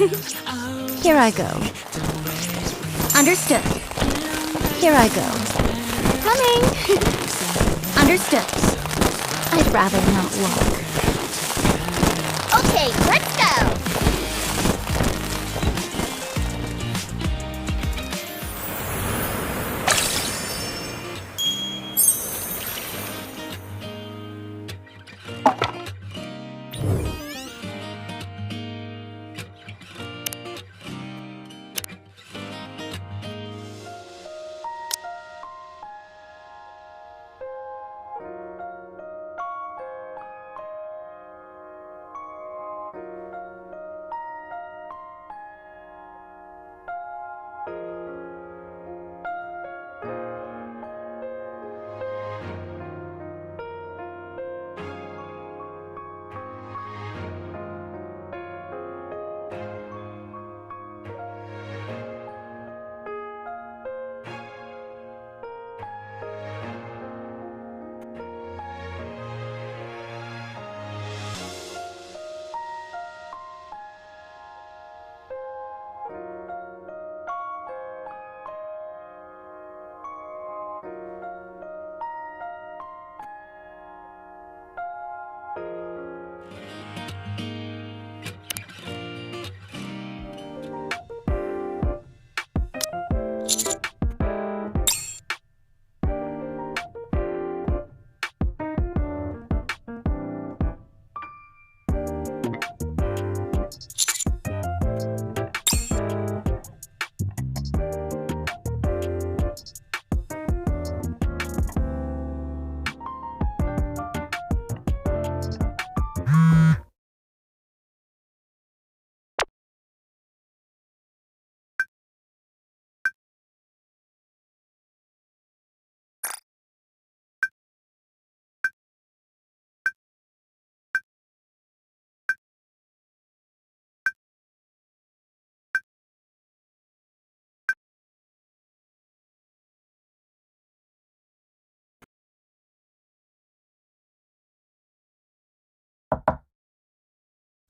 Here I go. Understood. Here I go. Coming! Understood. I'd rather not walk. Okay, let's go!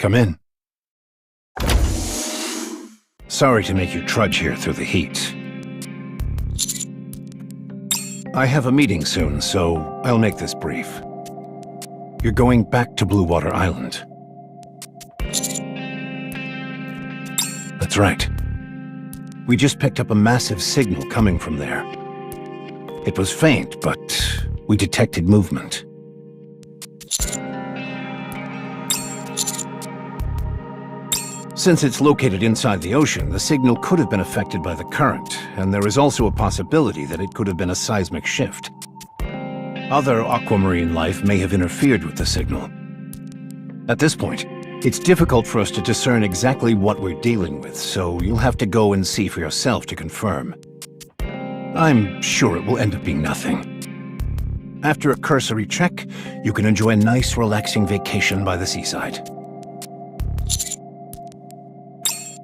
Come in. Sorry to make you trudge here through the heat. I have a meeting soon, so I'll make this brief. You're going back to Blue Water Island. That's right. We just picked up a massive signal coming from there. It was faint, but we detected movement. Since it's located inside the ocean, the signal could have been affected by the current, and there is also a possibility that it could have been a seismic shift. Other aquamarine life may have interfered with the signal. At this point, it's difficult for us to discern exactly what we're dealing with, so you'll have to go and see for yourself to confirm. I'm sure it will end up being nothing. After a cursory check, you can enjoy a nice, relaxing vacation by the seaside.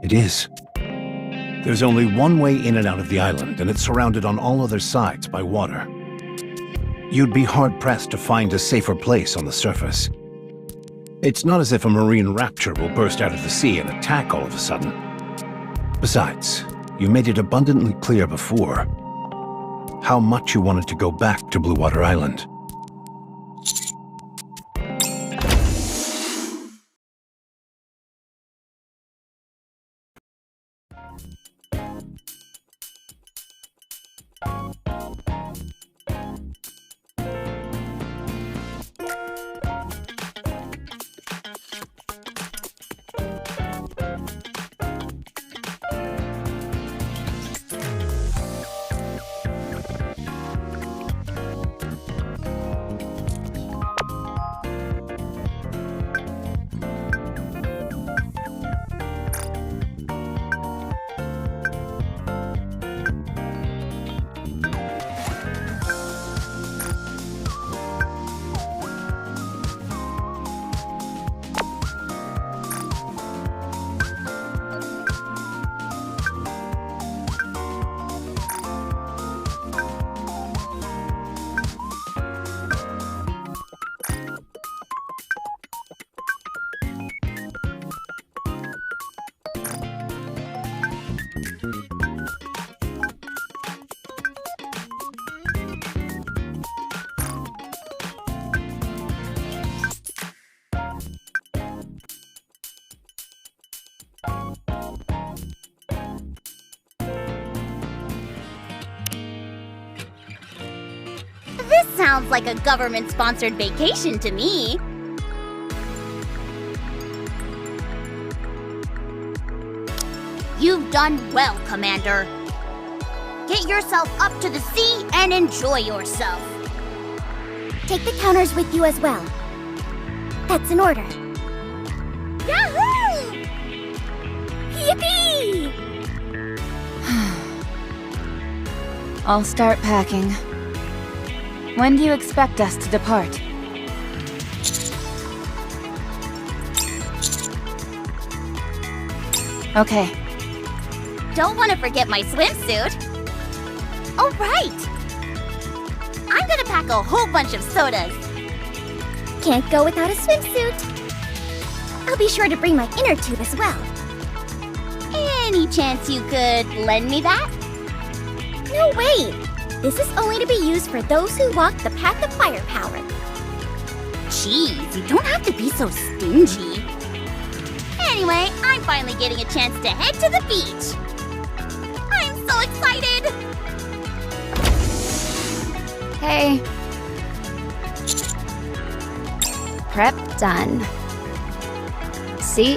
It is. There's only one way in and out of the island, and it's surrounded on all other sides by water. You'd be hard-pressed to find a safer place on the surface. It's not as if a marine rapture will burst out of the sea and attack all of a sudden. Besides, you made it abundantly clear before how much you wanted to go back to Blue Water Island. This sounds like a government-sponsored vacation to me. You've done well, Commander. Get yourself up to the sea and enjoy yourself. Take the counters with you as well. That's an order. Yahoo! Yippee! I'll start packing. When do you expect us to depart? Okay. Don't want to forget my swimsuit. Oh, right! I'm gonna pack a whole bunch of sodas. Can't go without a swimsuit. I'll be sure to bring my inner tube as well. Any chance you could lend me that? No way! This is only to be used for those who walk the path of firepower. Jeez, you don't have to be so stingy. Anyway, I'm finally getting a chance to head to the beach. I'm so excited! Hey. Prep done. See?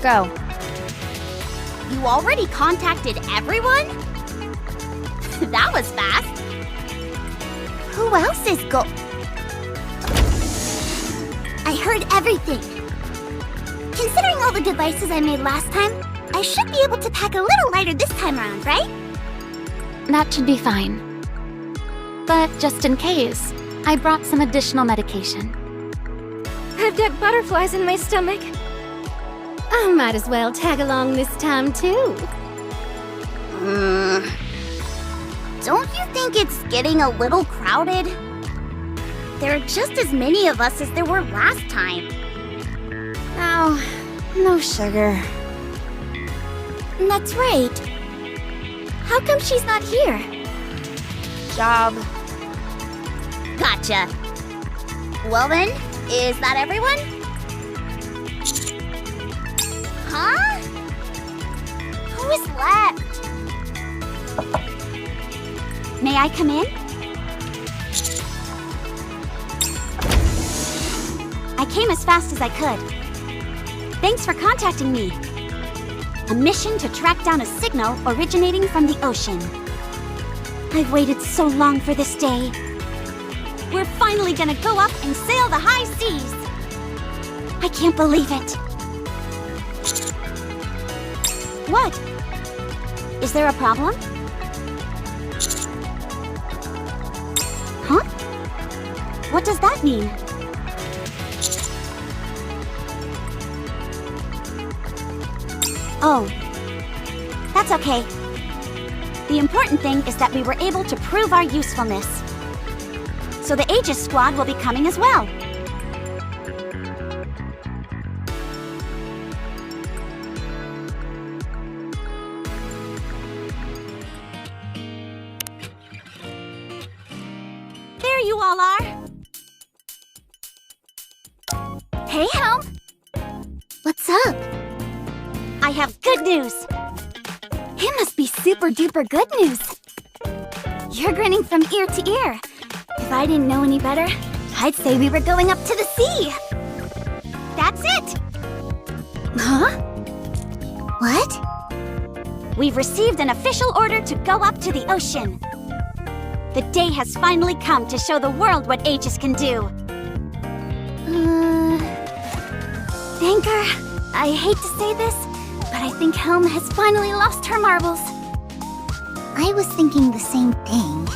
Go. You already contacted everyone? That was fast. Who else is I heard everything. Considering all the devices I made last time, I should be able to pack a little lighter this time around, right? That should be fine. But just in case, I brought some additional medication. I've got butterflies in my stomach. I might as well tag along this time, too. Don't you think it's getting a little crowded? There are just as many of us as there were last time. Oh, no sugar. That's right. How come she's not here? Job. Gotcha. Well then, is that everyone? Huh? Who is left? May I come in? I came as fast as I could. Thanks for contacting me. A mission to track down a signal originating from the ocean. I've waited so long for this day. We're finally gonna go up and sail the high seas. I can't believe it. What? Is there a problem? Huh? What does that mean? Oh, that's okay. The important thing is that we were able to prove our usefulness. So the Aegis squad will be coming as well. There you all are. Hey, Helm. What's up? I have good news. It must be super duper good news. You're grinning from ear to ear. If I didn't know any better, I'd say we were going up to the sea. That's it. Huh? What? We've received an official order to go up to the ocean. The day has finally come to show the world what Aegis can do. Banker, I hate to say this, but I think Helm has finally lost her marbles. I was thinking the same thing.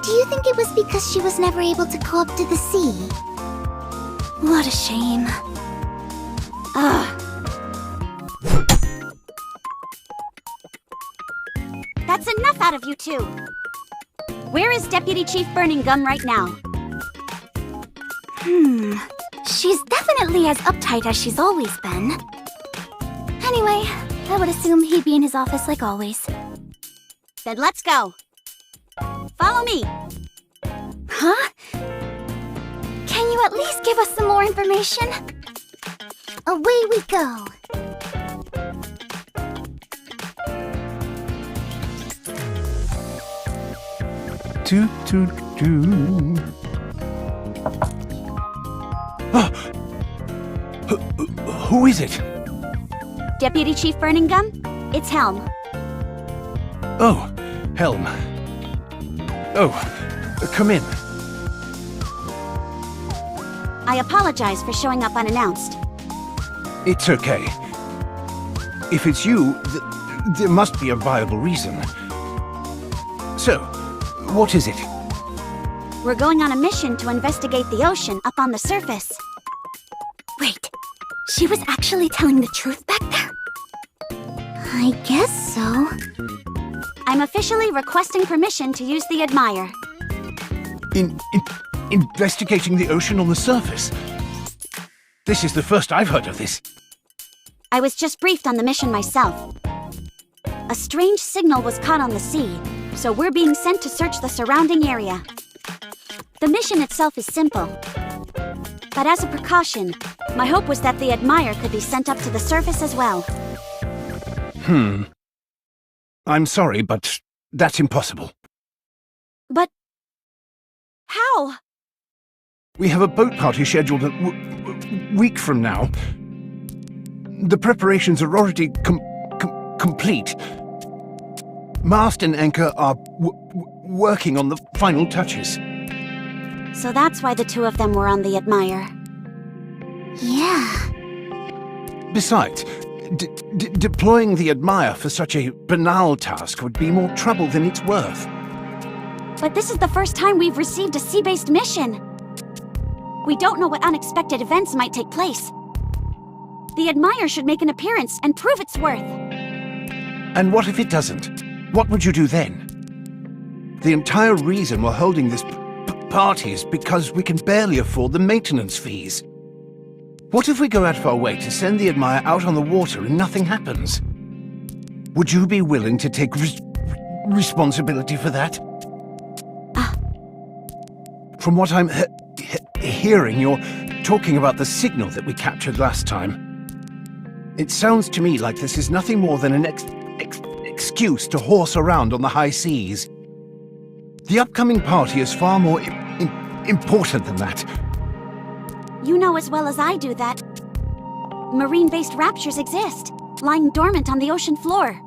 Do you think it was because she was never able to go up to the sea? What a shame. Ugh. That's enough out of you two. Where is Deputy Chief Burning Gum right now? She's definitely as uptight as she's always been. Anyway, I would assume he'd be in his office like always. Then let's go. Follow me. Huh? Can you at least give us some more information? Away we go. Toot toot. Oh. Who is it? Deputy Chief Burning Gum? It's Helm. Oh, Helm. Oh, come in. I apologize for showing up unannounced. It's okay. If it's you, there must be a viable reason. So, what is it? We're going on a mission to investigate the ocean up on the surface. Wait, she was actually telling the truth back there? I guess so. I'm officially requesting permission to use the Admire. Investigating the ocean on the surface? This is the first I've heard of this. I was just briefed on the mission myself. A strange signal was caught on the sea, so we're being sent to search the surrounding area. The mission itself is simple. But as a precaution, my hope was that the Admire could be sent up to the surface as well. I'm sorry, but that's impossible. But... how? We have a boat party scheduled a week from now. The preparations are already complete. Mast and anchor are working on the final touches. So that's why the two of them were on the Admire. Yeah. Besides, deploying the Admire for such a banal task would be more trouble than it's worth. But this is the first time we've received a sea-based mission. We don't know what unexpected events might take place. The Admire should make an appearance and prove its worth. And what if it doesn't? What would you do then? The entire reason we're holding this party is because we can barely afford the maintenance fees. What if we go out of our way to send the Admire out on the water and nothing happens? Would you be willing to take responsibility for that? From what I'm hearing, you're talking about the signal that we captured last time. It sounds to me like this is nothing more than an excuse to horse around on the high seas. The upcoming party is far more important than that. You know as well as I do that marine-based raptures exist, lying dormant on the ocean floor.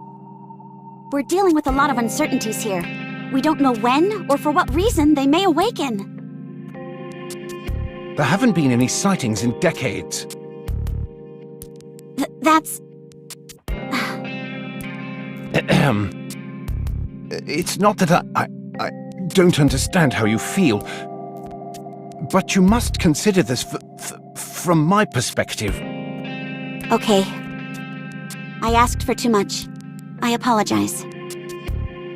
We're dealing with a lot of uncertainties here. We don't know when or for what reason they may awaken. There haven't been any sightings in decades. That's... It's not that I don't understand how you feel, but you must consider this from my perspective. Okay. I asked for too much. I apologize.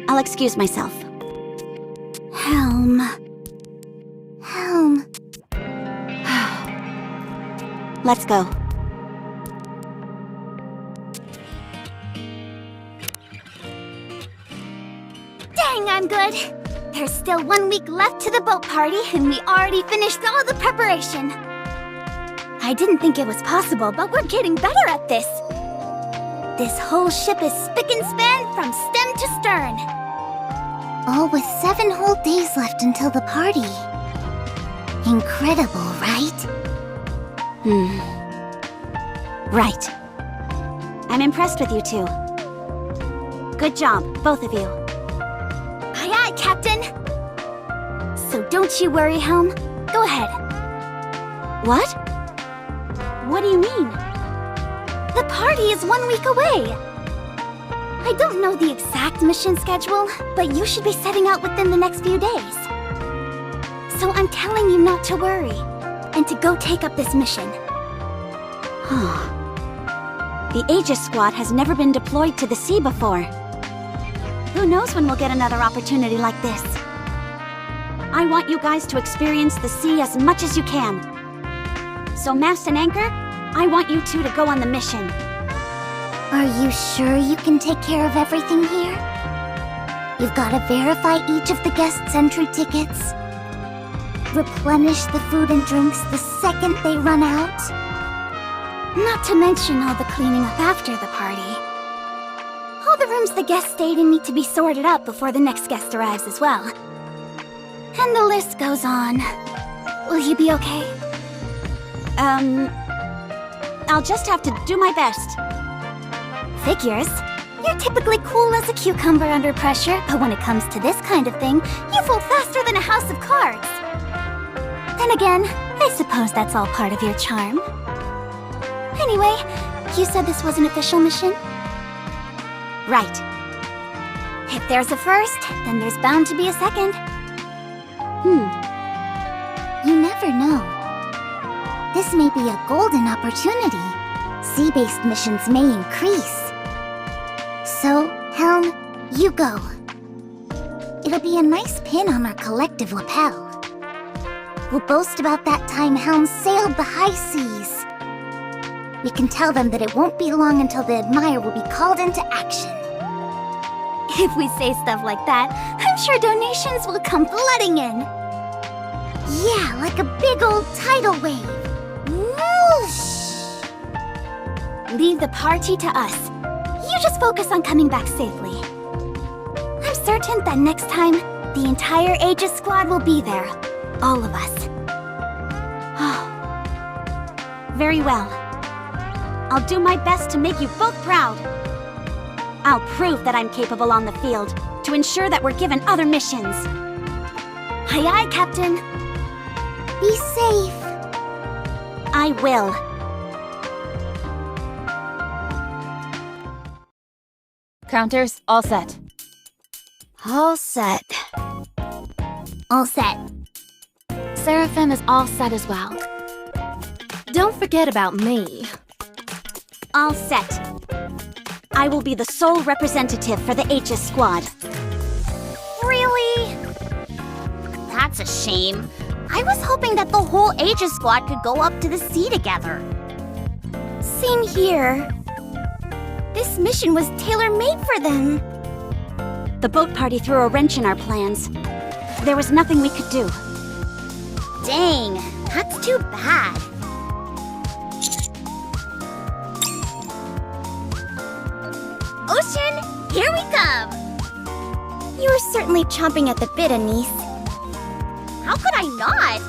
I'll excuse myself. Helm. Let's go. Dang, I'm good. There's still 1 week left to the boat party, and we already finished all the preparation. I didn't think it was possible, but we're getting better at this. This whole ship is spick and span from stem to stern. All with 7 whole days left until the party. Incredible, right? Right. I'm impressed with you two. Good job, both of you. Aye aye, Captain. So don't you worry, Helm. Go ahead. What? What do you mean? The party is 1 week away. I don't know the exact mission schedule, but you should be setting out within the next few days. So I'm telling you not to worry, and to go take up this mission. The Aegis Squad has never been deployed to the sea before. Who knows when we'll get another opportunity like this? I want you guys to experience the sea as much as you can. So Mast and Anchor, I want you two to go on the mission. Are you sure you can take care of everything here? You've got to verify each of the guests' entry tickets. Replenish the food and drinks the second they run out. Not to mention all the cleaning up after the party. All the rooms the guests stayed in need to be sorted up before the next guest arrives as well. And the list goes on. Will you be okay? I'll just have to do my best. Figures. You're typically cool as a cucumber under pressure, but when it comes to this kind of thing, you fold faster than a house of cards. Then again, I suppose that's all part of your charm. Anyway, you said this was an official mission? Right. If there's a first, then there's bound to be a second. You never know. This may be a golden opportunity. Sea-based missions may increase. So, Helm, you go. It'll be a nice pin on our collective lapel. We'll boast about that time Helm sailed the high seas. We can tell them that it won't be long until the Admire will be called into action. If we say stuff like that, I'm sure donations will come flooding in. Yeah, like a big old tidal wave. Whoosh! Leave the party to us. You just focus on coming back safely. I'm certain that next time, the entire Aegis squad will be there. All of us. Very well. I'll do my best to make you both proud. I'll prove that I'm capable on the field to ensure that we're given other missions. Aye aye, Captain. Be safe. I will. Counters, all set. All set. All set. Seraphim is all set as well. Don't forget about me. All set. I will be the sole representative for the Aegis squad. Really? That's a shame. I was hoping that the whole Aegis squad could go up to the sea together. Same here. This mission was tailor-made for them. The boat party threw a wrench in our plans. There was nothing we could do. Dang, that's too bad. Ocean, here we come! You're certainly chomping at the bit, Anise. How could I not?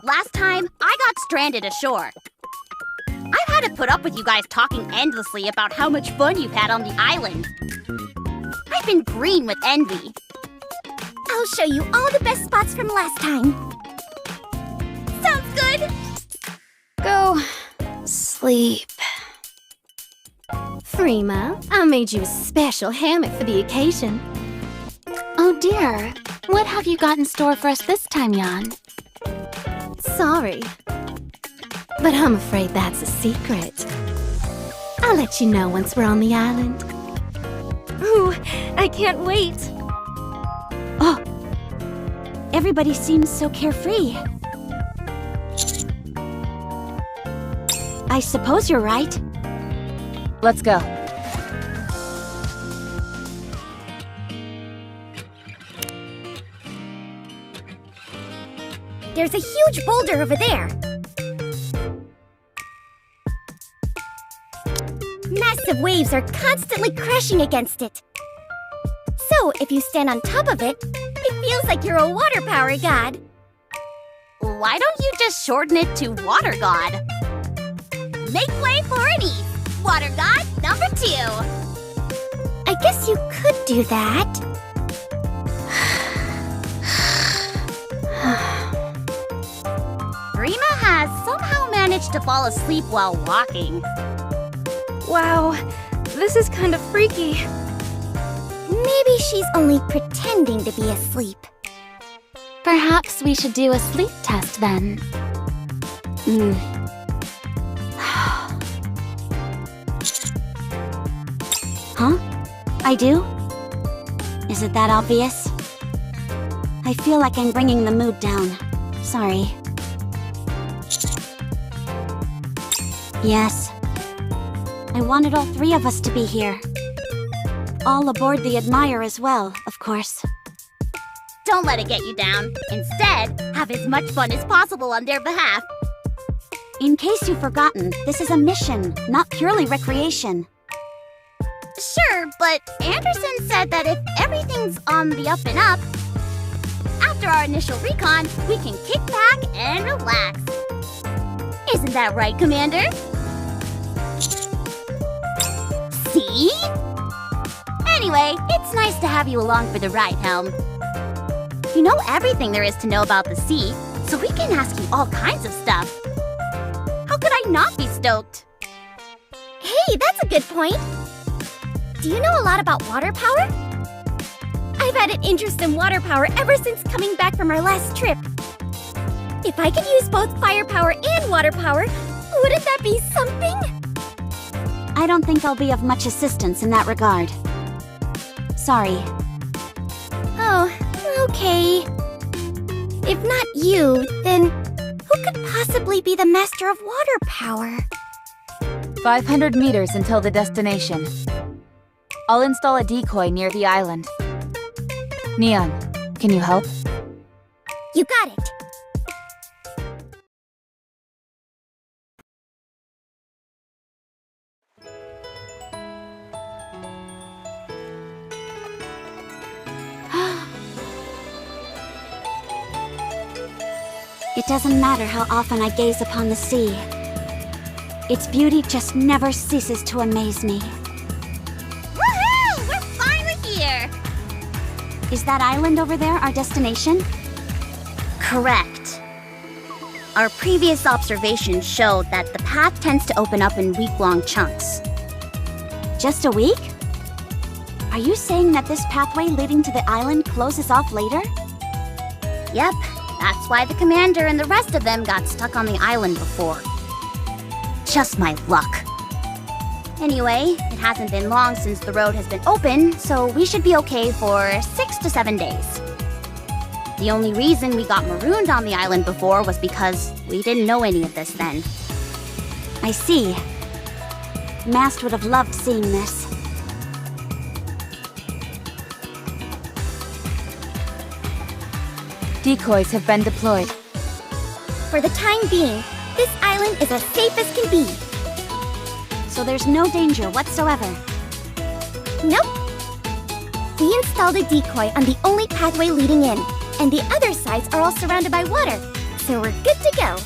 Last time, I got stranded ashore. I've had to put up with you guys talking endlessly about how much fun you've had on the island. I've been green with envy. I'll show you all the best spots from last time. Sounds good! Go sleep. Frima, I made you a special hammock for the occasion. Oh dear, what have you got in store for us this time, Jan? Sorry, but I'm afraid that's a secret. I'll let you know once we're on the island. Ooh, I can't wait. Oh, everybody seems so carefree. I suppose you're right. Let's go. There's a huge boulder over there. Massive waves are constantly crashing against it. So, if you stand on top of it, it feels like you're a water power god. Why don't you just shorten it to Water God? Make way for Anise, Water God number 2. I guess you could do that. Rima has somehow managed to fall asleep while walking. Wow, this is kind of freaky. Maybe she's only pretending to be asleep. Perhaps we should do a sleep test then. Huh? I do? Is it that obvious? I feel like I'm bringing the mood down. Sorry. Yes. I wanted all 3 of us to be here. All aboard the Admire as well, of course. Don't let it get you down. Instead, have as much fun as possible on their behalf. In case you've forgotten, this is a mission, not purely recreation. Sure, but Anderson said that if everything's on the up and up... After after our initial recon, we can kick back and relax. Isn't that right, Commander? See? Anyway, it's nice to have you along for the ride, Helm. You know everything there is to know about the sea, so we can ask you all kinds of stuff. How could I not be stoked? Hey, that's a good point. Do you know a lot about water power? I've had an interest in water power ever since coming back from our last trip. If I could use both firepower and water power, wouldn't that be something? I don't think I'll be of much assistance in that regard. Sorry. Oh, okay. If not you, then who could possibly be the master of water power? 500 meters until the destination. I'll install a decoy near the island. Neon, can you help? You got it. It doesn't matter how often I gaze upon the sea. Its beauty just never ceases to amaze me. Woohoo! We're finally here! Is that island over there our destination? Correct. Our previous observations showed that the path tends to open up in week-long chunks. Just a week? Are you saying that this pathway leading to the island closes off later? Yep, that's why the commander and the rest of them got stuck on the island before. Just my luck. Anyway, it hasn't been long since the road has been open, so we should be okay for 6 to 7 days. The only reason we got marooned on the island before was because we didn't know any of this then. I see. Mast would have loved seeing this. Decoys have been deployed. For the time being, this island is as safe as can be. So there's no danger whatsoever. Nope. We installed a decoy on the only pathway leading in, and the other sides are all surrounded by water, so we're good to go.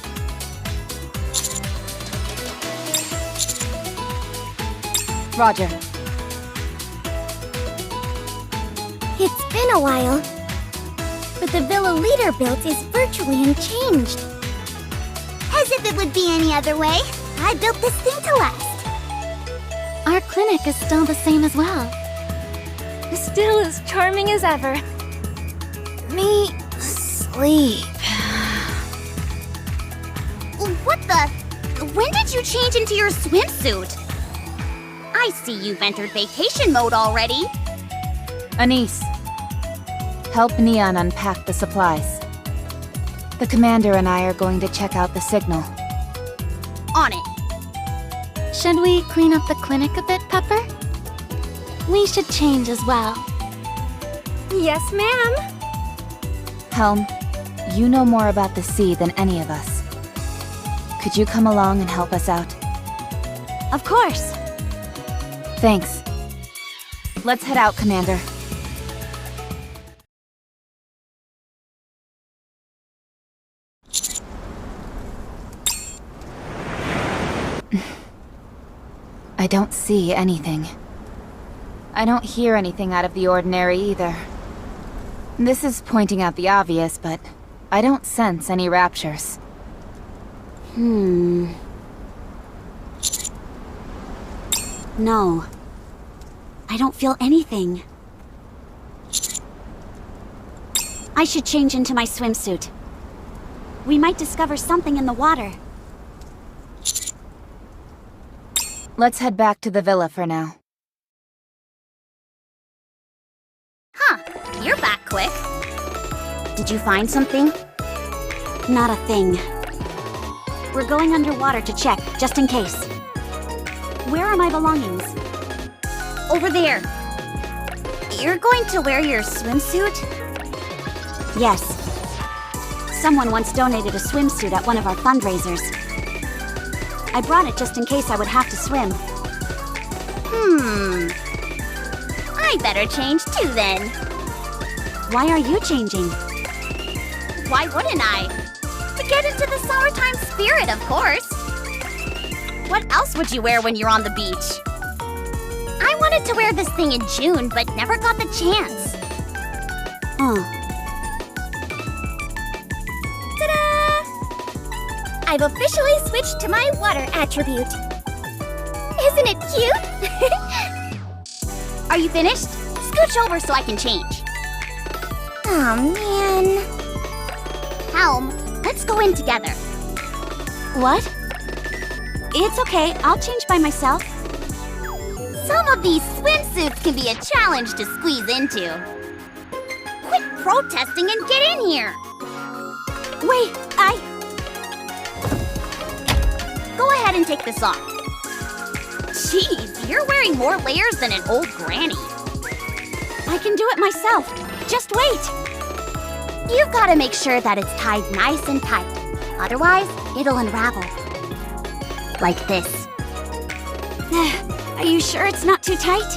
Roger. It's been a while, but the villa leader built is virtually unchanged. As if it would be any other way. I built this thing to last. Our clinic is still the same as well. Still as charming as ever. Me sleep. What the? When did you change into your swimsuit? I see you've entered vacation mode already. Anise, help Neon unpack the supplies. The commander and I are going to check out the signal. On it. Should we clean up the clinic a bit, Pepper? We should change as well. Yes, ma'am. Helm, you know more about the sea than any of us. Could you come along and help us out? Of course. Thanks. Let's head out, Commander. I don't see anything. I don't hear anything out of the ordinary either. This is pointing out the obvious, but I don't sense any raptures. No. I don't feel anything. I should change into my swimsuit. We might discover something in the water. Let's head back to the villa for now. Huh, you're back quick. Did you find something? Not a thing. We're going underwater to check, just in case. Where are my belongings? Over there. You're going to wear your swimsuit? Yes. Someone once donated a swimsuit at one of our fundraisers. I brought it just in case I would have to swim. I better change too then. Why are you changing? why wouldn't I? To get into the summertime spirit, of course. What else would you wear when you're on the beach? I wanted to wear this thing in June, but never got the chance. Ta-da! I've officially switched to my water attribute. Isn't it cute? Are you finished? Scooch over so I can change. Oh, man. Helm, let's go in together. What? It's okay, I'll change by myself. Some of these swimsuits can be a challenge to squeeze into. Quit protesting and get in here. Wait, Go ahead and take this off. Jeez, you're wearing more layers than an old granny. I can do it myself. Just wait. You've got to make sure that it's tied nice and tight. Otherwise, it'll unravel. Like this. Are you sure it's not too tight?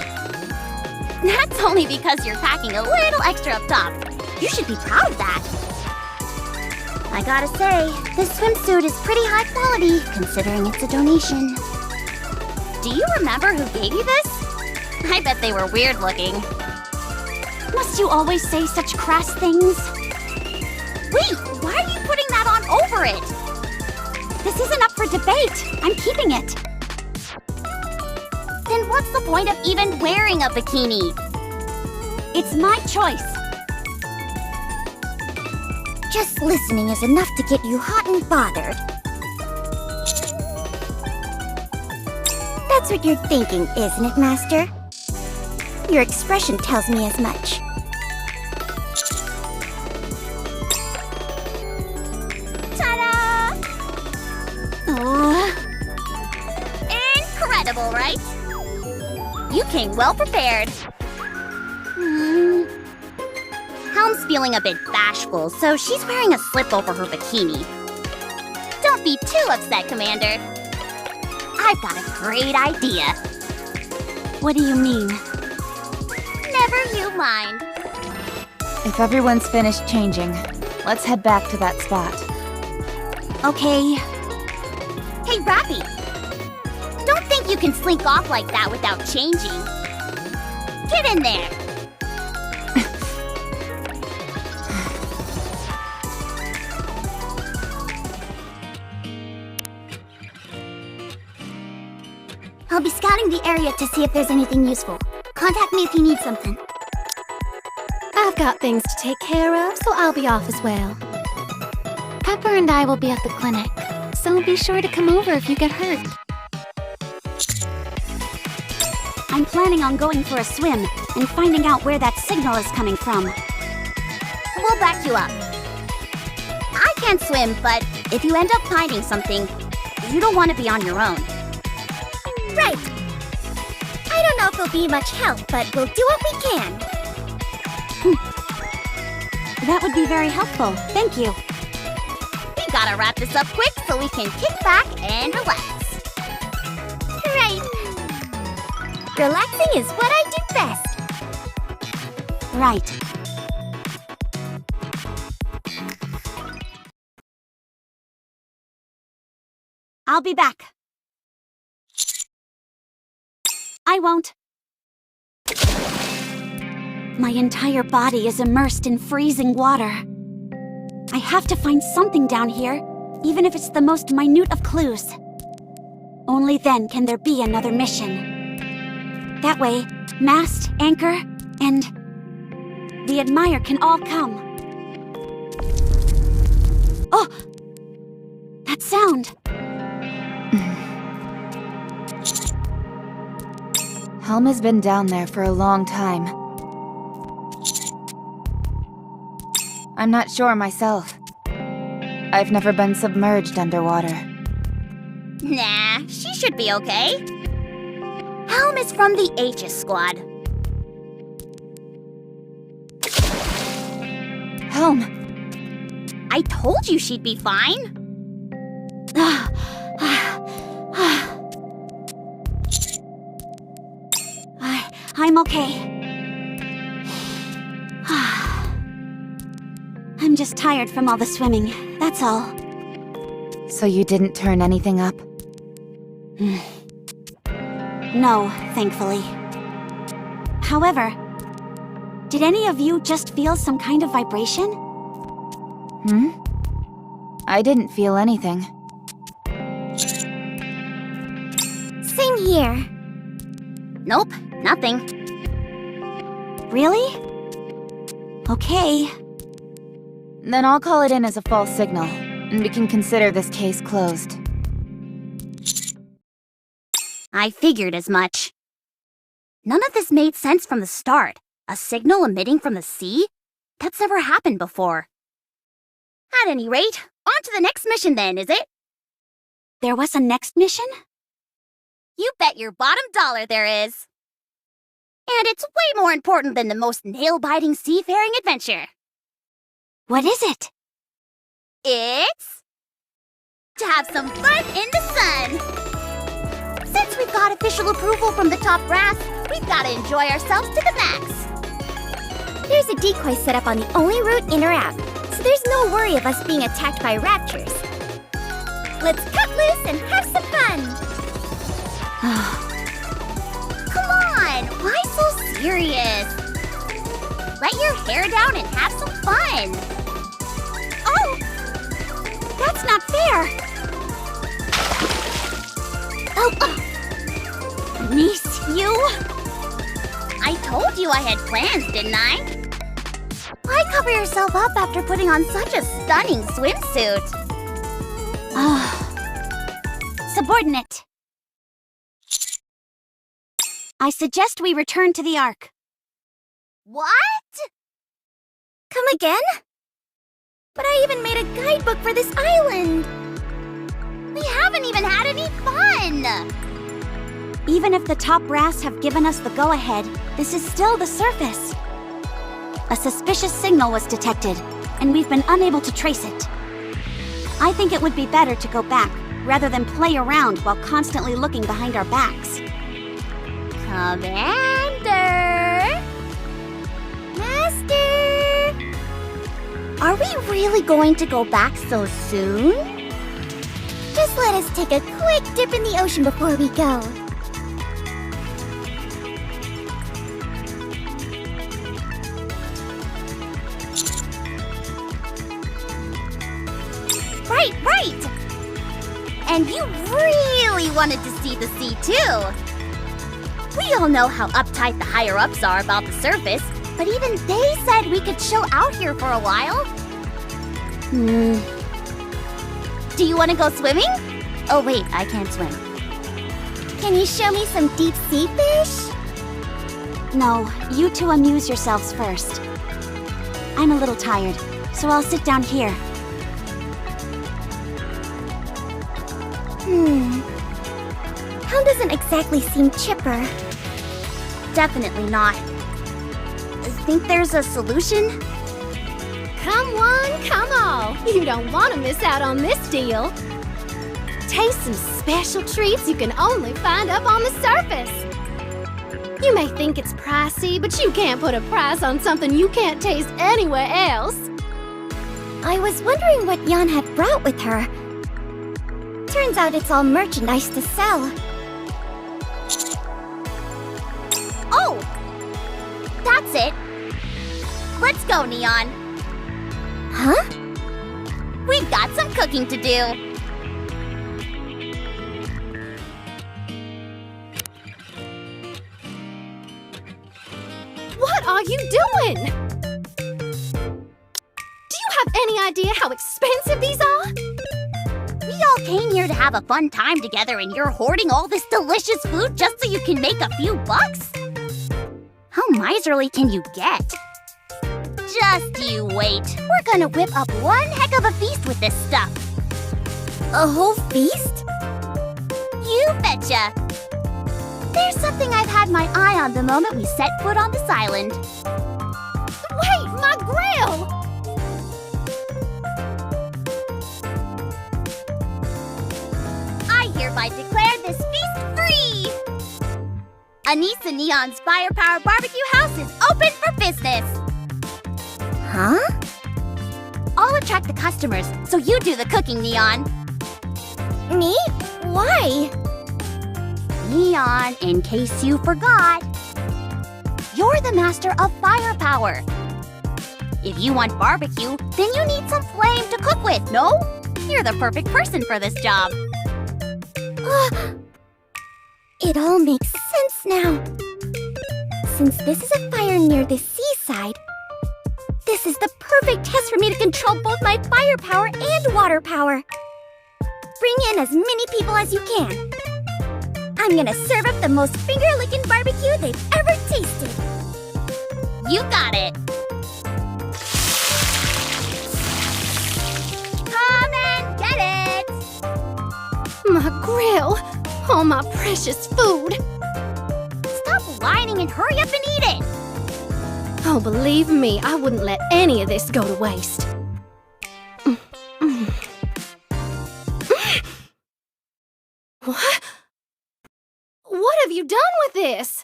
That's only because you're packing a little extra up top. You should be proud of that. I gotta say, this swimsuit is pretty high quality, considering it's a donation. Do you remember who gave you this? I bet they were weird looking. Must you always say such crass things? Wait, why are you putting that on over it? This isn't up for debate. I'm keeping it. Then what's the point of even wearing a bikini? It's my choice. Just listening is enough to get you hot and bothered. That's what you're thinking, isn't it, Master? Your expression tells me as much. Ta-da! Incredible, right? You came well prepared. Helm's feeling a bit bashful, so she's wearing a slip over her bikini. Don't be too upset, Commander. I've got a great idea. What do you mean? Never you mind. If everyone's finished changing, let's head back to that spot. Okay. Hey, Rappy! Don't think you can slink off like that without changing. Get in there! I'll be scouting the area to see if there's anything useful. Contact me if you need something. I've got things to take care of, so I'll be off as well. Pepper and I will be at the clinic, so be sure to come over if you get hurt. I'm planning on going for a swim and finding out where that signal is coming from. We'll back you up. I can't swim, but if you end up finding something, you don't want to be on your own. Right. I don't know if it'll be much help, but we'll do what we can. That would be very helpful. Thank you. We gotta wrap this up quick so we can kick back and relax. Right. Relaxing is what I do best. Right. I'll be back. I won't. My entire body is immersed in freezing water. I have to find something down here, even if it's the most minute of clues. Only then can there be another mission. That way, Mast, Anchor, and the Admire can all come. Oh! That sound! Helm has been down there for a long time. I'm not sure myself. I've never been submerged underwater. Nah, she should be okay. Helm is from the Aegis Squad. Helm! I told you she'd be fine. I'm okay. I'm I'm just tired from all the swimming, that's all. So you didn't turn anything up? No, thankfully. However, did any of you just feel some kind of vibration? I didn't feel anything. Same here. Nope, nothing. Really? Okay. Then I'll call it in as a false signal, and we can consider this case closed. I figured as much. None of this made sense from the start. A signal emitting from the sea? That's never happened before. At any rate, on to the next mission then, is it? There was a next mission? You bet your bottom dollar there is. And it's way more important than the most nail-biting seafaring adventure. What is it? It's to have some fun in the sun. Since we've got official approval from the top brass, we've got to enjoy ourselves to the max. There's a decoy set up on the only route in our app, so there's no worry of us being attacked by raptures. Let's cut loose and have some fun! Come on, why so serious? Let your hair down and have some fun. Oh! That's not fair! Oh! Niece, you? I told you I had plans, didn't I? Why cover yourself up after putting on such a stunning swimsuit? Subordinate. I suggest we return to the Ark. What? Come again? But I even made a guidebook for this island! We haven't even had any fun! Even if the top brass have given us the go-ahead, this is still the surface. A suspicious signal was detected, and we've been unable to trace it. I think it would be better to go back, rather than play around while constantly looking behind our backs. Commander! Master! Are we really going to go back so soon? Just let us take a quick dip in the ocean before we go. Right! And you really wanted to see the sea too! We all know how uptight the higher-ups are about the surface, but even they said we could chill out here for a while. Do you want to go swimming? Oh wait, I can't swim. Can you show me some deep sea fish? No, you two amuse yourselves first. I'm a little tired, so I'll sit down here. Home doesn't exactly seem chipper. Definitely not. Think there's a solution? Come one, come all. You don't want to miss out on this deal. Taste some special treats you can only find up on the surface. You may think it's pricey, but you can't put a price on something you can't taste anywhere else. I was wondering what Jan had brought with her. Turns out it's all merchandise to sell. Oh! That's it! Let's go, Neon. Huh? We've got some cooking to do. What are you doing? Do you have any idea how expensive these are? We all came here to have a fun time together and you're hoarding all this delicious food just so you can make a few bucks? How miserly can you get? Just you wait. We're gonna whip up one heck of a feast with this stuff. A whole feast? You betcha. There's something I've had my eye on the moment we set foot on this island. Wait, my grill! I hereby declare this feast free! Anissa Neon's Firepower Barbecue House is open for business! Huh? I'll attract the customers, so you do the cooking, Neon. Me? Why? Neon, in case you forgot, you're the master of firepower. If you want barbecue, then you need some flame to cook with, no? You're the perfect person for this job. It all makes sense now. Since this is a fire near the seaside, this is the perfect test for me to control both my firepower and water power. Bring in as many people as you can. I'm gonna serve up the most finger-licking barbecue they've ever tasted. You got it. Come and get it. My grill! Oh, my precious food! Stop whining and hurry up and eat it. Oh, believe me, I wouldn't let any of this go to waste. What? What have you done with this?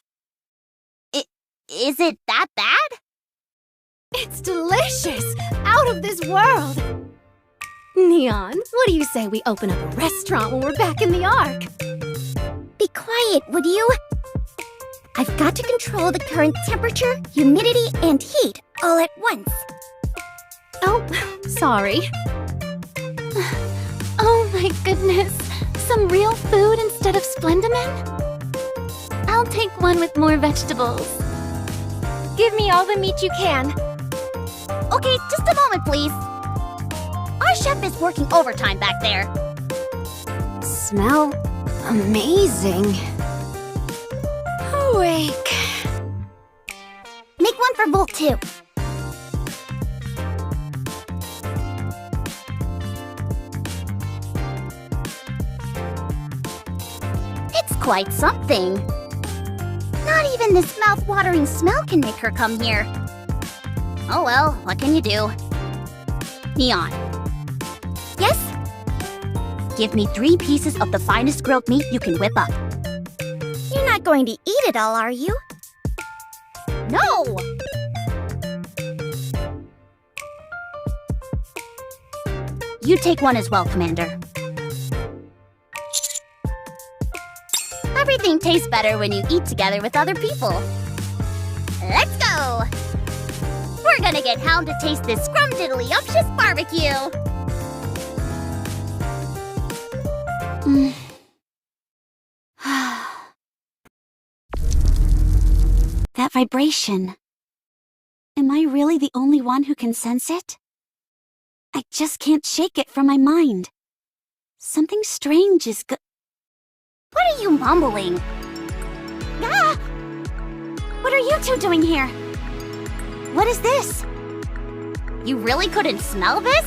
Is it that bad? It's delicious! Out of this world! Neon, what do you say we open up a restaurant when we're back in the Ark? Be quiet, would you? I've got to control the current temperature, humidity, and heat all at once. Oh, sorry. Oh my goodness. Some real food instead of Splendamin? I'll take one with more vegetables. Give me all the meat you can. Okay, just a moment, please. Our chef is working overtime back there. Smell amazing. Awake. Make one for Volt too. It's quite something. Not even this mouth-watering smell can make her come here. Oh well, what can you do? Neon. Yes? Give me 3 pieces of the finest grilled meat you can whip up. You're not going to eat it all, are you? No! You take one as well, Commander. Everything tastes better when you eat together with other people. Let's go! We're gonna get Helm to taste this scrumdiddly-umptious barbecue! That vibration. Am I really the only one who can sense it? I just can't shake it from my mind. Something strange is What are you mumbling? Ah! What are you two doing here? What is this? You really couldn't smell this?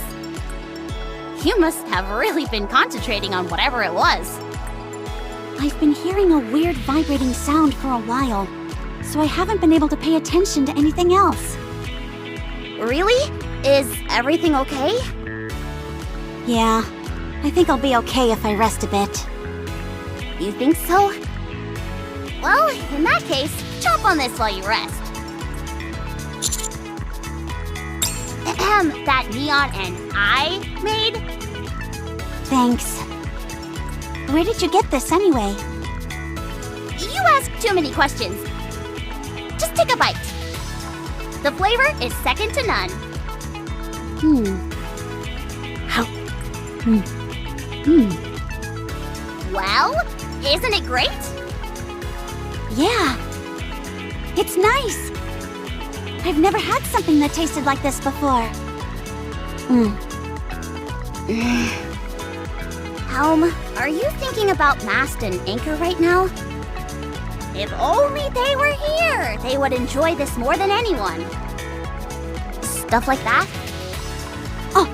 You must have really been concentrating on whatever it was. I've been hearing a weird vibrating sound for a while, so I haven't been able to pay attention to anything else. Really? Is everything okay? Yeah, I think I'll be okay if I rest a bit. You think so? Well, in that case, chomp on this while you rest. Ahem, that Neon and I made? Thanks. Where did you get this anyway? You ask too many questions. Just take a bite. The flavor is second to none. Well, isn't it great? Yeah. It's nice. I've never had something that tasted like this before. Helm, are you thinking about mast and anchor right now? If only they were here, they would enjoy this more than anyone. Stuff like that? Oh!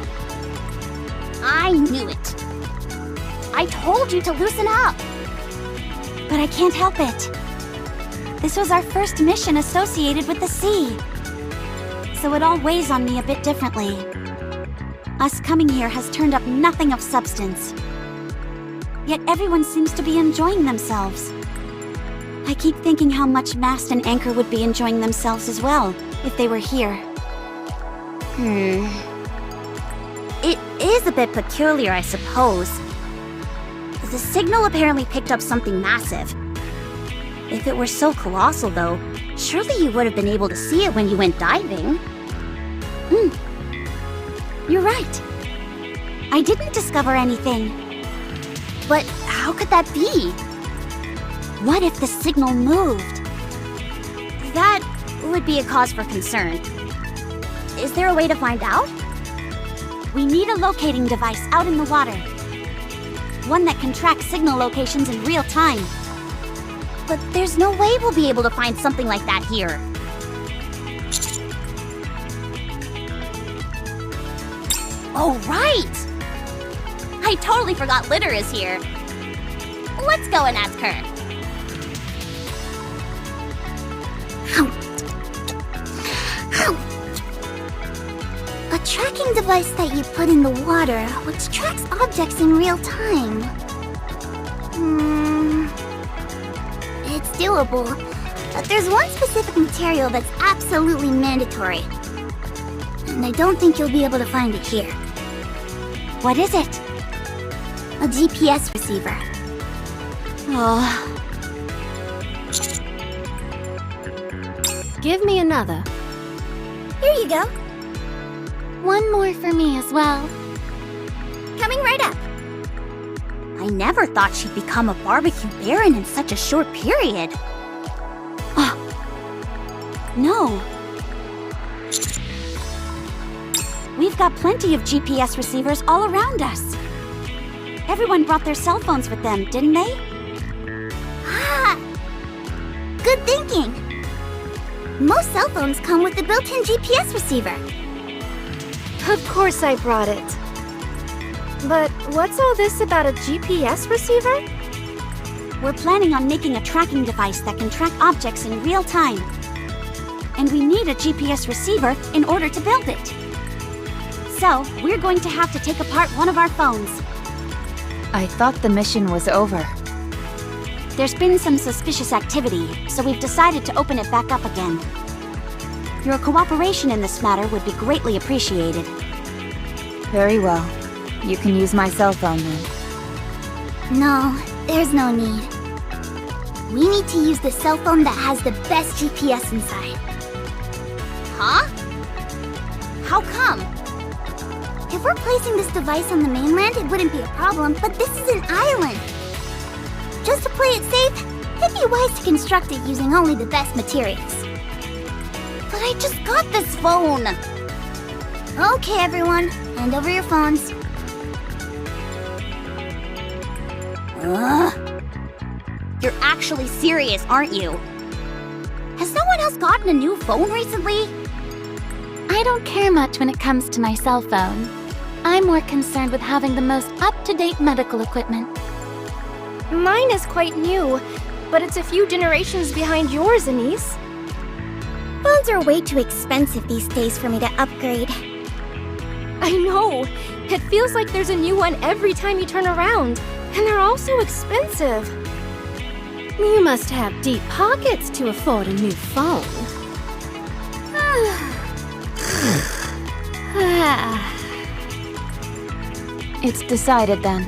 I knew it. I told you to loosen up. But I can't help it. This was our first mission associated with the sea. So it all weighs on me a bit differently. Us coming here has turned up nothing of substance. Yet everyone seems to be enjoying themselves. I keep thinking how much Mast and Anchor would be enjoying themselves as well, if they were here. It is a bit peculiar, I suppose. The signal apparently picked up something massive. If it were so colossal, though, surely you would have been able to see it when you went diving. You're right. I didn't discover anything. But how could that be? What if the signal moved? That would be a cause for concern. Is there a way to find out? We need a locating device out in the water. One that can track signal locations in real time. But there's no way we'll be able to find something like that here. Oh, right! I totally forgot Litter is here. Let's go and ask her. A tracking device that you put in the water, which tracks objects in real time. It's doable, but there's one specific material that's absolutely mandatory. And I don't think you'll be able to find it here. What is it? A GPS receiver. Oh, Give me another. Here you go. One more for me as well. Coming right up. I never thought she'd become a barbecue baron in such a short period. no. We've got plenty of GPS receivers all around us. Everyone brought their cell phones with them, didn't they? Ah! Good thinking. Most cell phones come with a built-in GPS receiver. Of course I brought it. But what's all this about a GPS receiver? We're planning on making a tracking device that can track objects in real time. And we need a GPS receiver in order to build it. So, we're going to have to take apart one of our phones. I thought the mission was over. There's been some suspicious activity, so we've decided to open it back up again. Your cooperation in this matter would be greatly appreciated. Very well. You can use my cell phone then. No, there's no need. We need to use the cell phone that has the best GPS inside. Huh? How come? If we're placing this device on the mainland, it wouldn't be a problem, but this is an island. Just to play it safe, it'd be wise to construct it using only the best materials. But I just got this phone. Okay, everyone, hand over your phones. You're actually serious, aren't you? Has no one else gotten a new phone recently? I don't care much when it comes to my cell phone. I'm more concerned with having the most up-to-date medical equipment. Mine is quite new, but it's a few generations behind yours, Anise. Phones are way too expensive these days for me to upgrade. I know. It feels like there's a new one every time you turn around, and they're all so expensive. You must have deep pockets to afford a new phone. It's decided then.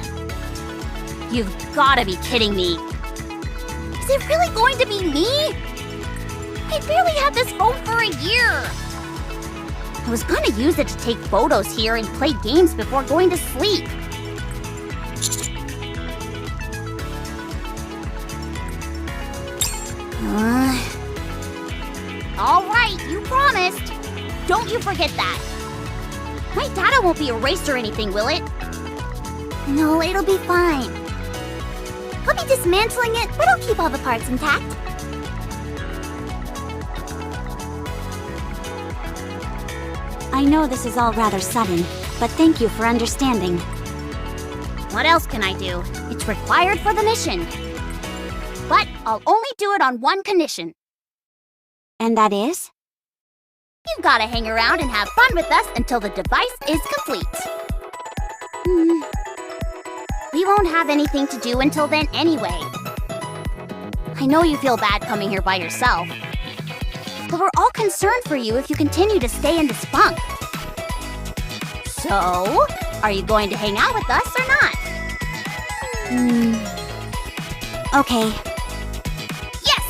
You've gotta be kidding me. Is it really going to be me? I barely had this phone for a year. I was gonna use it to take photos here and play games before going to sleep. All right, you promised. Don't you forget that. My data won't be erased or anything, will it? No, it'll be fine. I'll be dismantling it, but I'll keep all the parts intact. I know this is all rather sudden, but thank you for understanding. What else can I do? It's required for the mission. But I'll only do it on one condition. And that is? You've gotta hang around and have fun with us until the device is complete. We won't have anything to do until then anyway. I know you feel bad coming here by yourself, but we're all concerned for you if you continue to stay in this funk. So, are you going to hang out with us or not? Okay. Yes!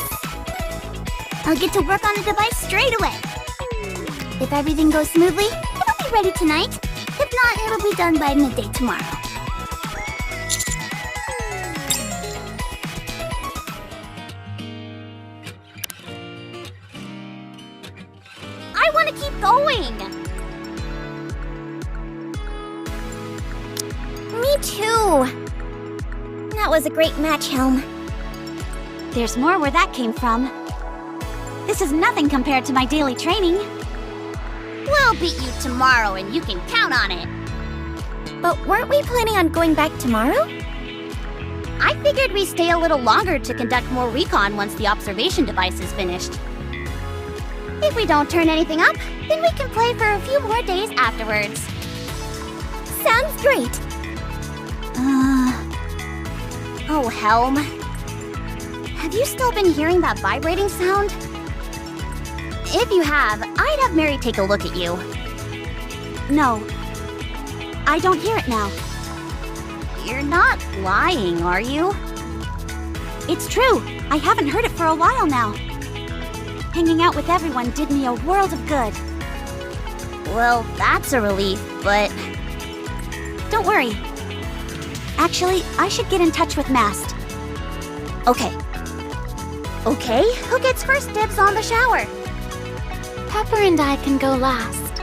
I'll get to work on the device straight away. If everything goes smoothly, it'll be ready tonight. If not, it'll be done by midday tomorrow. I want to keep going! Me too. That was a great match, Helm. There's more where that came from. This is nothing compared to my daily training. We'll beat you tomorrow and you can count on it. But weren't we planning on going back tomorrow? I figured we stay a little longer to conduct more recon once the observation device is finished. If we don't turn anything up, then we can play for a few more days afterwards. Sounds great. Oh, Helm. Have you still been hearing that vibrating sound? If you have, I'd have Mary take a look at you. No. I don't hear it now. You're not lying, are you? It's true. I haven't heard it for a while now. Hanging out with everyone did me a world of good. Well, that's a relief, but... Don't worry. Actually, I should get in touch with Mast. Okay. Okay, who gets first dibs on the shower? Pepper and I can go last.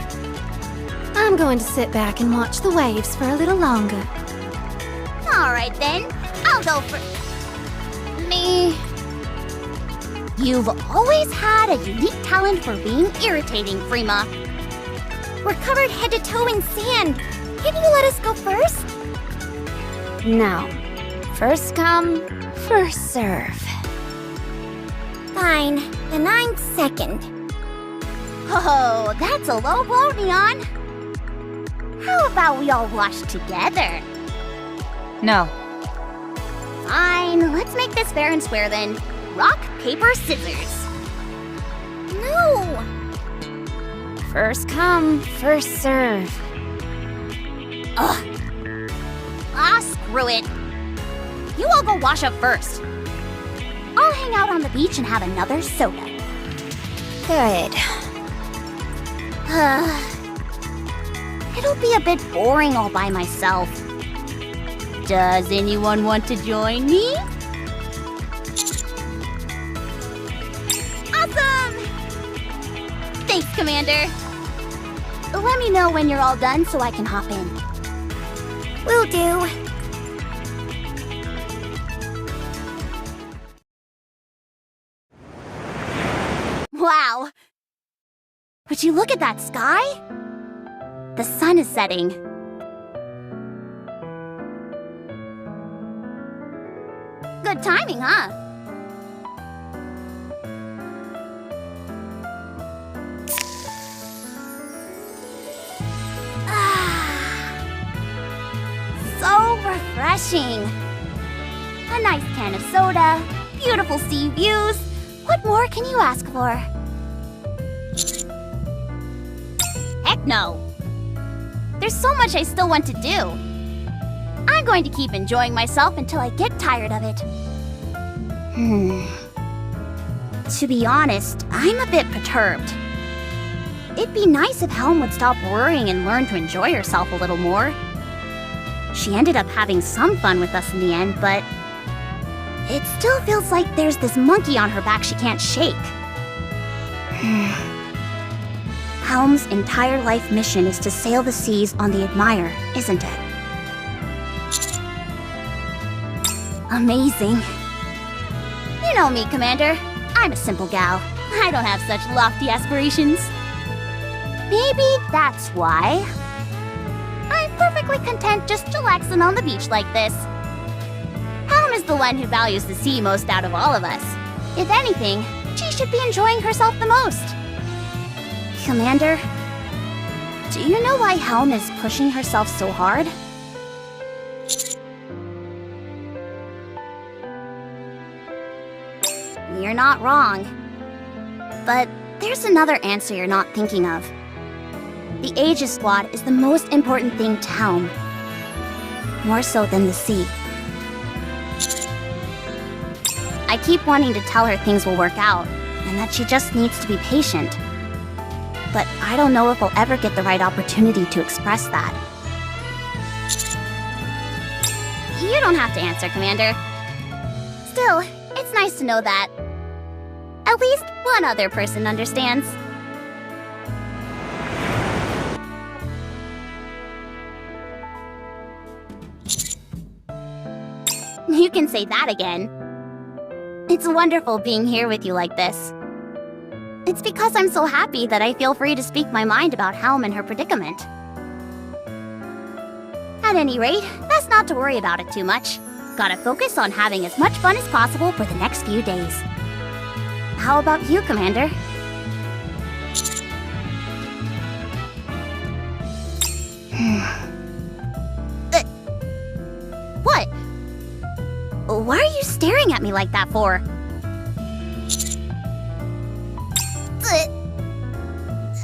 I'm going to sit back and watch the waves for a little longer. Alright then, I'll go for... Me. You've always had a unique talent for being irritating, Freema. We're covered head to toe in sand. Can you let us go first? No. First come, first serve. Fine. Then I'm second. Oh, that's a low blow, Neon. How about we all wash together? No. Fine, let's make this fair and square then. Rock, paper, scissors. No! First come, first serve. Ugh. Ah, screw it. You all go wash up first. I'll hang out on the beach and have another soda. Good. It'll be a bit boring all by myself. Does anyone want to join me? Awesome! Thanks, Commander. Let me know when you're all done so I can hop in. Will do. Wow! Would you look at that sky? The sun is setting. Good timing, huh? So refreshing. A nice can of soda, beautiful sea views. What more can you ask for? Heck no. There's so much I still want to do. I'm going to keep enjoying myself until I get tired of it. To be honest, I'm a bit perturbed. It'd be nice if Helm would stop worrying and learn to enjoy herself a little more. She ended up having some fun with us in the end, but it still feels like there's this monkey on her back she can't shake. Helm's entire life mission is to sail the seas on the Admire, isn't it? Amazing. You know me, Commander. I'm a simple gal. I don't have such lofty aspirations. Maybe that's why. I'm perfectly content just chillaxing on the beach like this. Helm is the one who values the sea most out of all of us. If anything, she should be enjoying herself the most. Commander, do you know why Helm is pushing herself so hard? You're not wrong. But there's another answer you're not thinking of. The Aegis Squad is the most important thing to Helm. More so than the sea. I keep wanting to tell her things will work out, and that she just needs to be patient. But I don't know if I'll ever get the right opportunity to express that. You don't have to answer, Commander. Still, it's nice to know that at least one other person understands. You can say that again. It's wonderful being here with you like this. It's because I'm so happy that I feel free to speak my mind about Helm and her predicament. At any rate, best not to worry about it too much. Gotta focus on having as much fun as possible for the next few days. How about you, Commander? What? Why are you staring at me like that for?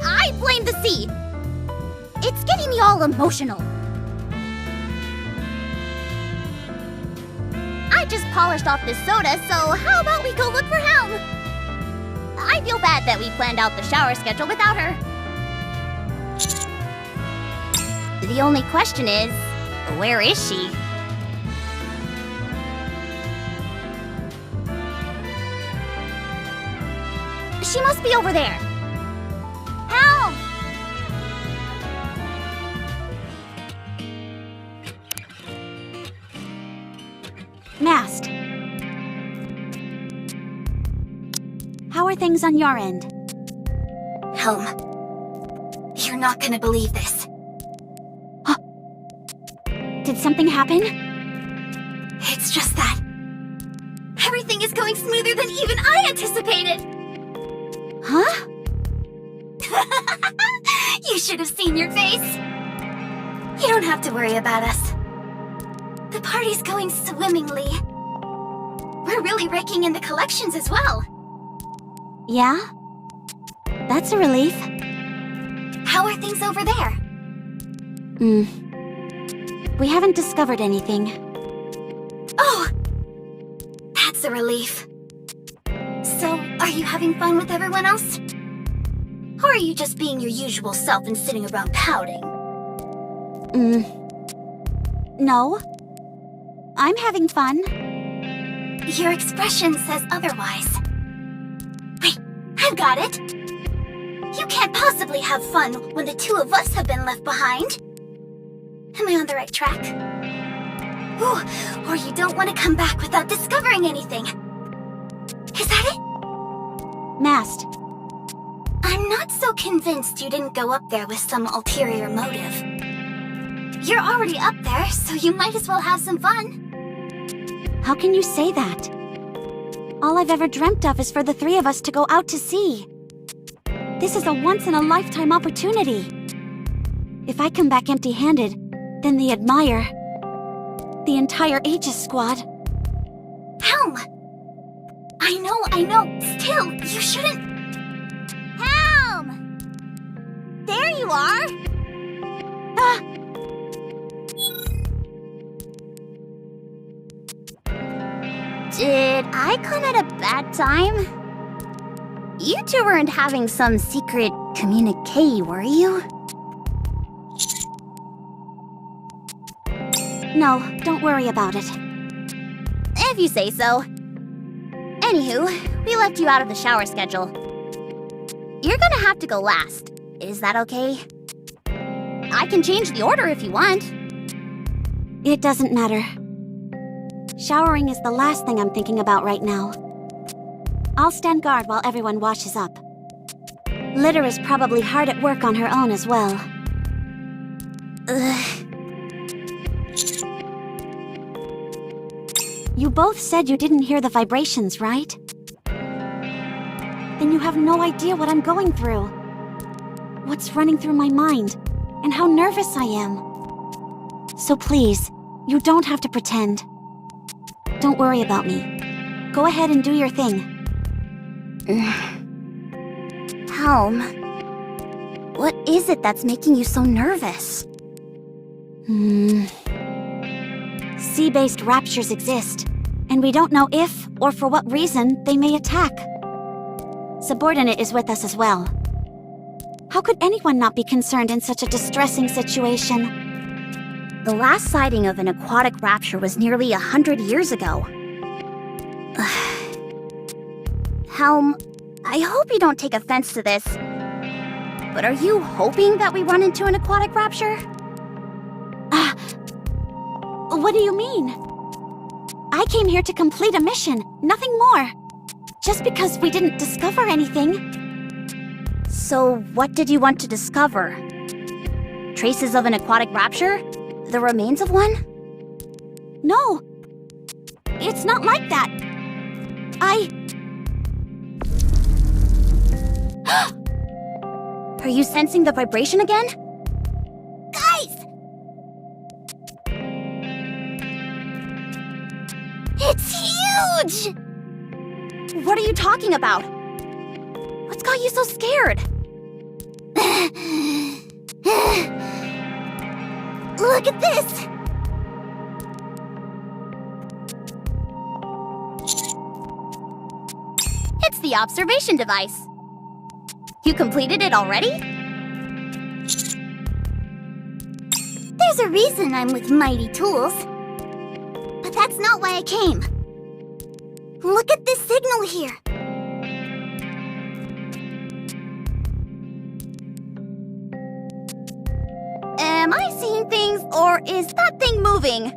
I blame the sea. It's getting me all emotional. I just polished off this soda, so how about we go look for Helm? I feel bad that we planned out the shower schedule without her. The only question is, where is she? She must be over there. Helm! Mast. How are things on your end? Helm, you're not gonna believe this. Did something happen? It's just that everything is going smoother than even I anticipated. Huh? You should have seen your face. You don't have to worry about us. The party's going swimmingly. We're really raking in the collections as well. Yeah? That's a relief. How are things over there? We haven't discovered anything. Oh! That's a relief. So, are you having fun with everyone else? Or are you just being your usual self and sitting around pouting? No. I'm having fun. Your expression says otherwise. Wait, I've got it! You can't possibly have fun when the two of us have been left behind. Am I on the right track? Ooh, or you don't want to come back without discovering anything. Is that it? Mast. I'm not so convinced you didn't go up there with some ulterior motive. You're already up there, so you might as well have some fun. How can you say that? All I've ever dreamt of is for the three of us to go out to sea. This is a once-in-a-lifetime opportunity. If I come back empty-handed, then the Admire, the entire Aegis Squad. Helm! I know. Still, you shouldn't... Helm! There you are! Ah! Did I come at a bad time? You two weren't having some secret communique, were you? No, don't worry about it. If you say so. Anywho, we left you out of the shower schedule. You're gonna have to go last. Is that okay? I can change the order if you want. It doesn't matter. Showering is the last thing I'm thinking about right now. I'll stand guard while everyone washes up. Litter is probably hard at work on her own as well. Ugh. You both said you didn't hear the vibrations, right? Then you have no idea what I'm going through. What's running through my mind, and how nervous I am. So please, you don't have to pretend. Don't worry about me. Go ahead and do your thing. Helm, What is it that's making you so nervous? Sea-based raptures exist, and we don't know if, or for what reason, they may attack. Subordinate is with us as well. How could anyone not be concerned in such a distressing situation? The last sighting of an aquatic rapture was nearly 100 years ago. Helm, I hope you don't take offense to this, but are you hoping that we run into an aquatic rapture? What do you mean? I came here to complete a mission, nothing more. Just because we didn't discover anything. So, what did you want to discover? Traces of an aquatic rapture? The remains of one? No. It's not like that. Are you sensing the vibration again? Guys! It's huge! What are you talking about? What's got you so scared? Look at this! It's the observation device. You completed it already? There's a reason I'm with Mighty Tools. But that's not why I came. Look at this signal here. Am I seeing things, or is that thing moving?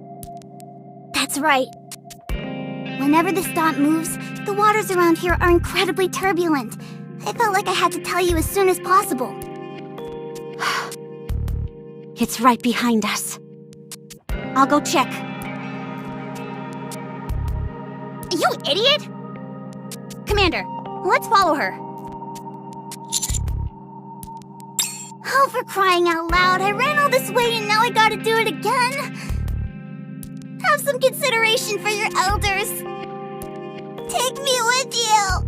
That's right. Whenever this dot moves, the waters around here are incredibly turbulent. I felt like I had to tell you as soon as possible. It's right behind us. I'll go check. You idiot! Commander, let's follow her. Oh, for crying out loud, I ran all this way and now I gotta do it again. Have some consideration for your elders. Take me with you.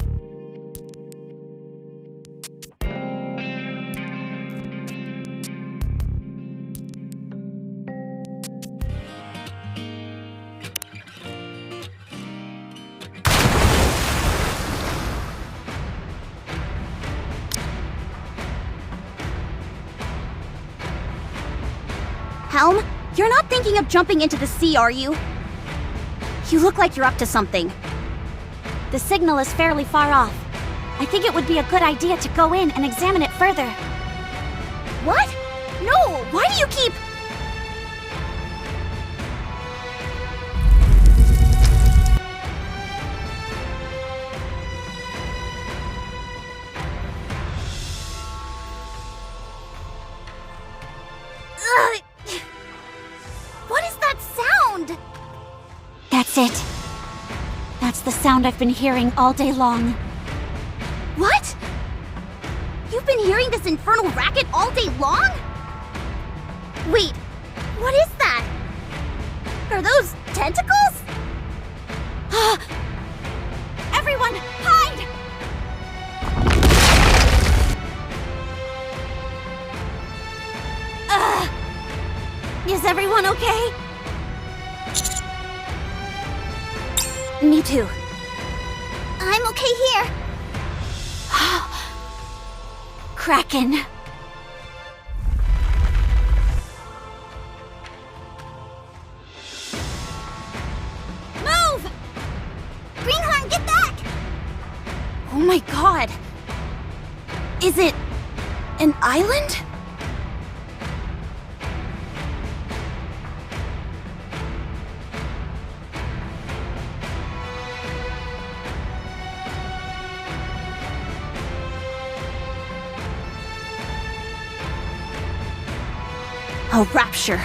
Helm, you're not thinking of jumping into the sea, are you? You look like you're up to something. The signal is fairly far off. I think it would be a good idea to go in and examine it further. What? No, why do you keep... What is that sound? That's it. That's the sound I've been hearing all day long. What? You've been hearing this infernal racket all day long? Wait, what is that? Are those tentacles? Everyone, hide! Is everyone okay? Me too. I'm okay here. Kraken. Move! Greenhorn, get back! Oh my god. Is it an island? A rapture.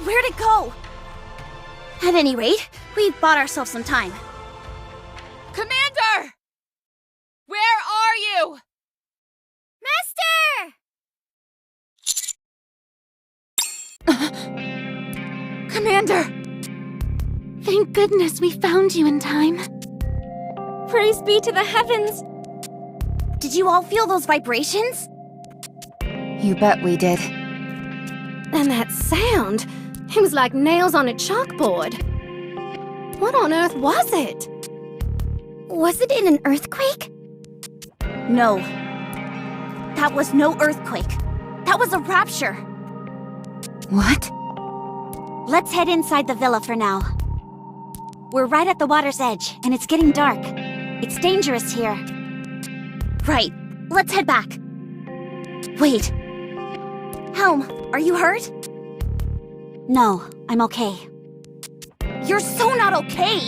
Where'd it go? At any rate, we've bought ourselves some time. Commander! Where are you? Commander! Thank goodness we found you in time. Praise be to the heavens! Did you all feel those vibrations? You bet we did. And that sound! It was like nails on a chalkboard. What on earth was it? Was it in an earthquake? No. That was no earthquake. That was a rapture. What? Let's head inside the villa for now. We're right at the water's edge, and it's getting dark. It's dangerous here. Right. Let's head back. Wait. Helm, are you hurt? No, I'm okay. You're so not okay!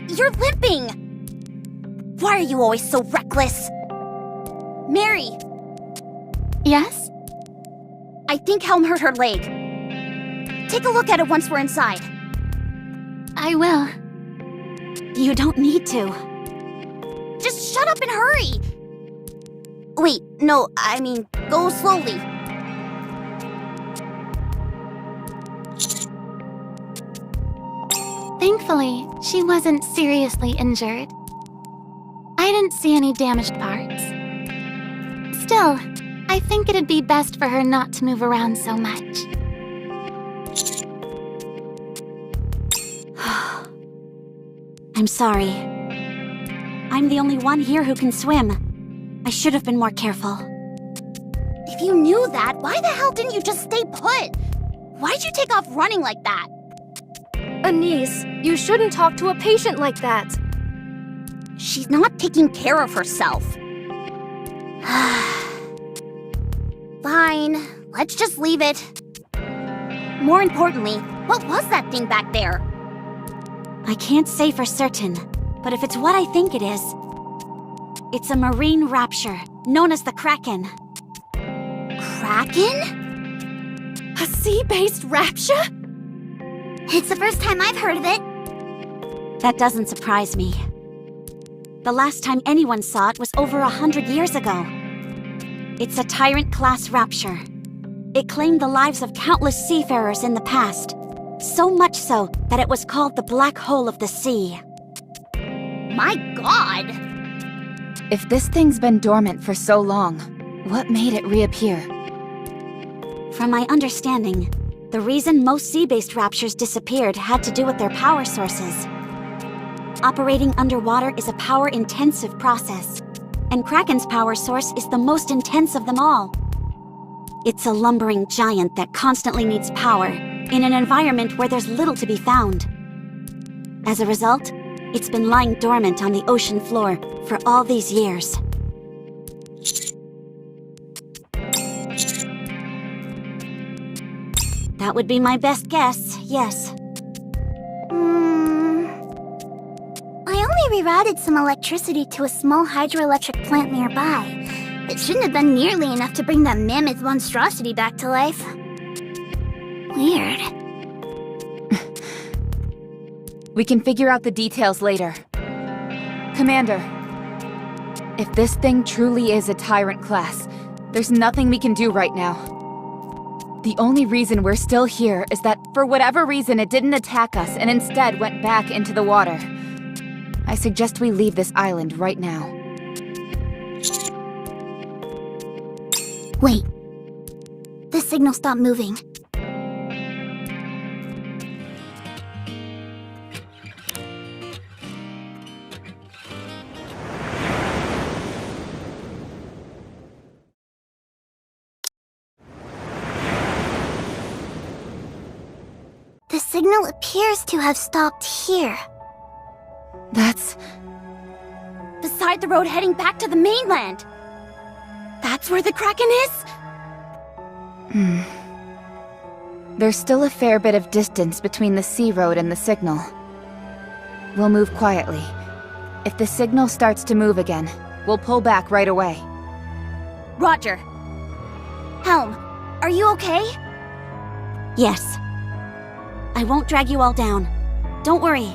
You're limping! Why are you always so reckless? Mary! Yes? I think Helm hurt her leg. Take a look at it once we're inside. I will. You don't need to. Just shut up and hurry! Wait, no, I mean, go slowly. Thankfully, she wasn't seriously injured. I didn't see any damaged parts. Still, I think it'd be best for her not to move around so much. I'm sorry. I'm the only one here who can swim. I should have been more careful. If you knew that, why the hell didn't you just stay put? Why'd you take off running like that? Anise, you shouldn't talk to a patient like that. She's not taking care of herself. Fine, let's just leave it. More importantly, what was that thing back there? I can't say for certain, but if it's what I think it is, it's a marine rapture, known as the Kraken. Kraken? A sea-based rapture? It's the first time I've heard of it. That doesn't surprise me. The last time anyone saw it was over 100 years ago. It's a Tyrant-class rapture. It claimed the lives of countless seafarers in the past. So much so that it was called the Black Hole of the Sea. My God! If this thing's been dormant for so long, what made it reappear? From my understanding, the reason most sea-based raptures disappeared had to do with their power sources. Operating underwater is a power-intensive process, and Kraken's power source is the most intense of them all. It's a lumbering giant that constantly needs power, in an environment where there's little to be found. As a result, it's been lying dormant on the ocean floor for all these years. That would be my best guess, yes. I only rerouted some electricity to a small hydroelectric plant nearby. It shouldn't have been nearly enough to bring that mammoth monstrosity back to life. Weird. We can figure out the details later. Commander, if this thing truly is a Tyrant class, there's nothing we can do right now. The only reason we're still here is that for whatever reason it didn't attack us and instead went back into the water. I suggest we leave this island right now. Wait. The signal stopped moving. The signal appears to have stopped here. That's... Beside the road heading back to the mainland. That's where the Kraken is? There's still a fair bit of distance between the sea road and the signal. We'll move quietly. If the signal starts to move again, we'll pull back right away. Roger. Helm, are you okay? Yes. I won't drag you all down. Don't worry.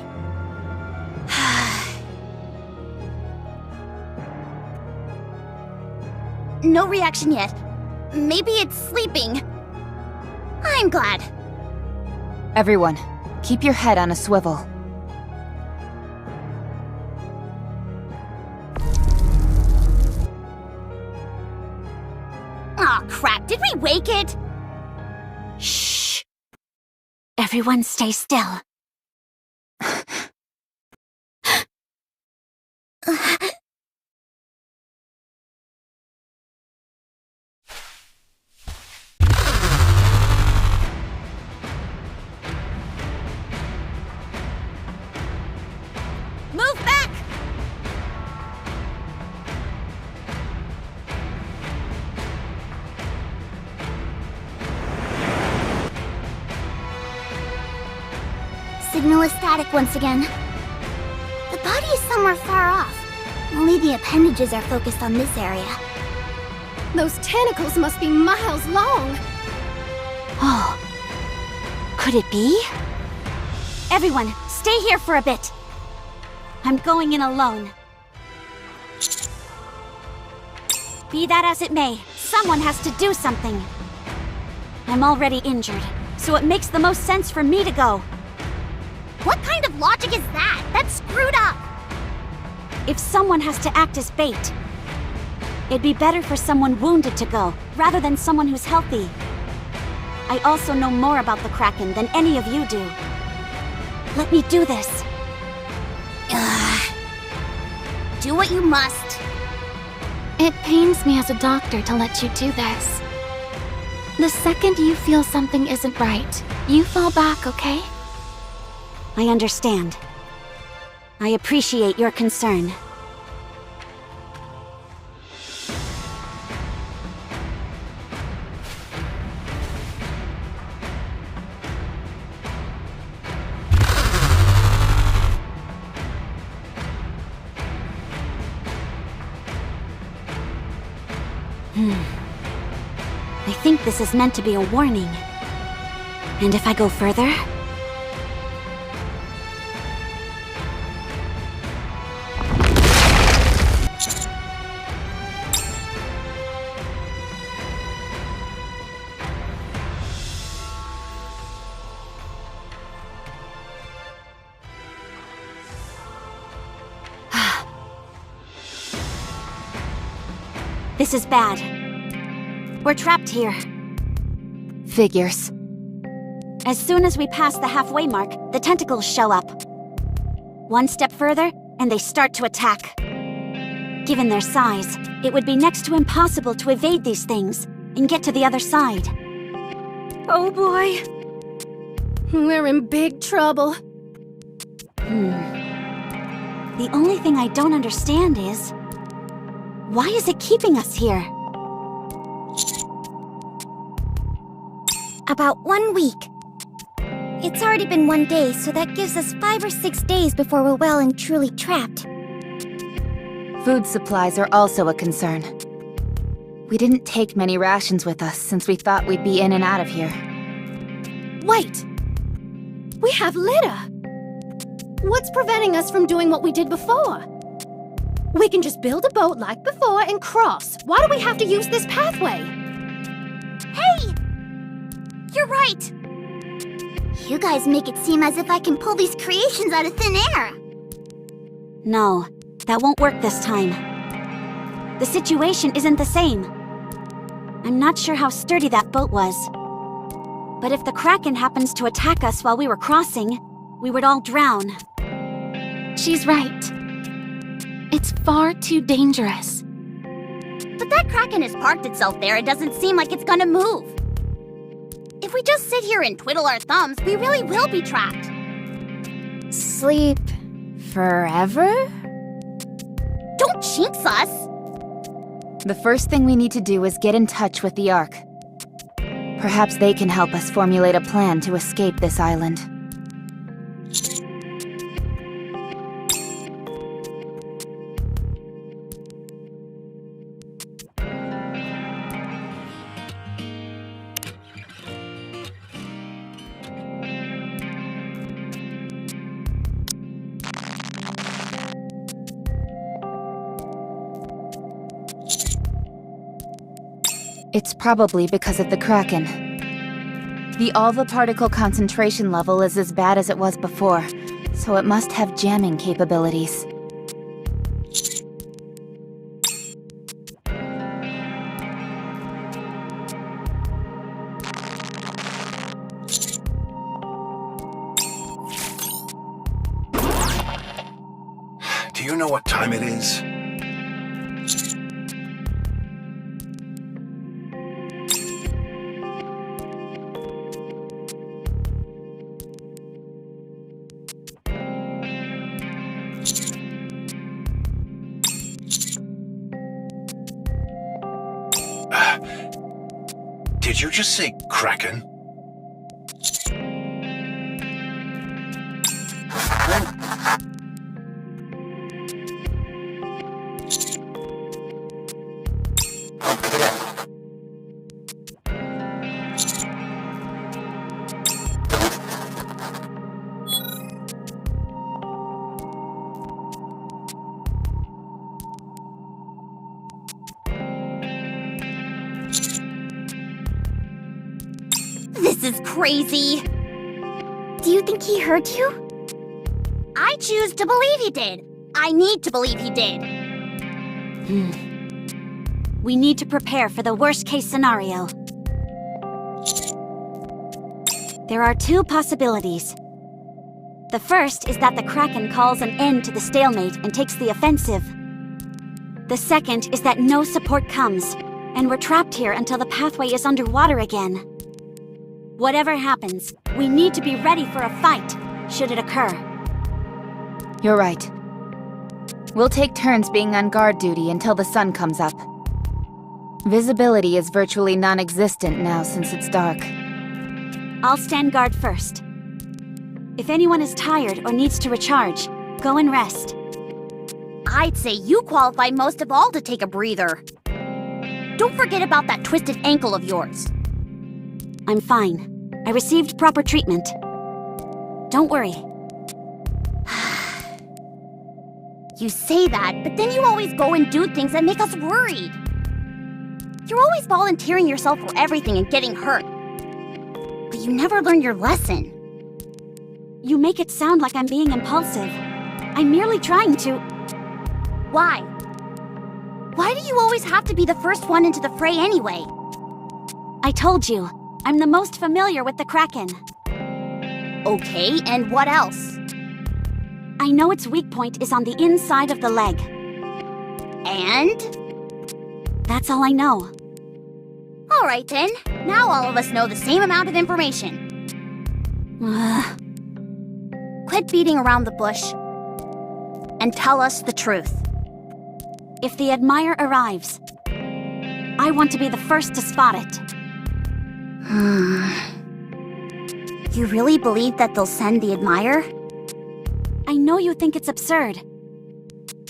No reaction yet. Maybe it's sleeping. I'm glad. Everyone, Keep your head on a swivel. Aw, crap, did we wake it? Shh. Everyone stay still. Move back! Signal is static once again. The body is somewhere far off. Only the appendages are focused on this area. Those tentacles must be miles long. Oh. Could it be? Everyone, stay here for a bit. I'm going in alone. Be that as it may, someone has to do something. I'm already injured, so it makes the most sense for me to go. What kind of logic is that? That's screwed up! If someone has to act as bait, it'd be better for someone wounded to go, rather than someone who's healthy. I also know more about the Kraken than any of you do. Let me do this. Do what you must. It pains me as a doctor to let you do this. The second you feel something isn't right, you fall back, okay? I understand. I appreciate your concern. I think this is meant to be a warning. And if I go further? This is bad. We're trapped here. Figures. As soon as we pass the halfway mark, the tentacles show up. One step further, and they start to attack. Given their size, it would be next to impossible to evade these things and get to the other side. Oh boy. We're in big trouble. The only thing I don't understand is... why is it keeping us here? About 1 week. It's already been 1 day, so that gives us 5 or 6 days before we're well and truly trapped. Food supplies are also a concern. We didn't take many rations with us since we thought we'd be in and out of here. Wait! We have Lida! What's preventing us from doing what we did before? We can just build a boat like before and cross. Why do we have to use this pathway? Hey! You're right! You guys make it seem as if I can pull these creations out of thin air. No, that won't work this time. The situation isn't the same. I'm not sure how sturdy that boat was. But if the Kraken happens to attack us while we were crossing, we would all drown. She's right. It's far too dangerous. But that Kraken has parked itself there. It doesn't seem like it's gonna move. If we just sit here and twiddle our thumbs, we really will be trapped. Sleep... forever? Don't jinx us! The first thing we need to do is get in touch with the Ark. Perhaps they can help us formulate a plan to escape this island. It's probably because of the Kraken. The Alva particle concentration level is as bad as it was before, so it must have jamming capabilities. Do you know what time it is? Did you just say Kraken? This is crazy. Do you think he hurt you? I choose to believe he did. I need to believe he did. We need to prepare for the worst-case scenario. There are two possibilities. The first is that the Kraken calls an end to the stalemate and takes the offensive. The second is that no support comes, and we're trapped here until the pathway is underwater again. Whatever happens, we need to be ready for a fight, should it occur. You're right. We'll take turns being on guard duty until the sun comes up. Visibility is virtually non-existent now since it's dark. I'll stand guard first. If anyone is tired or needs to recharge, go and rest. I'd say you qualify most of all to take a breather. Don't forget about that twisted ankle of yours. I'm fine. I received proper treatment. Don't worry. You say that, but then you always go and do things that make us worried. You're always volunteering yourself for everything and getting hurt. But you never learn your lesson. You make it sound like I'm being impulsive. I'm merely trying to... Why? Why do you always have to be the first one into the fray anyway? I told you, I'm the most familiar with the Kraken. Okay, and what else? I know its weak point is on the inside of the leg. And? That's all I know. All right then. Now all of us know the same amount of information. Quit beating around the bush. And tell us the truth. If the Admire arrives, I want to be the first to spot it. You really believe that they'll send the Admire? I know you think it's absurd,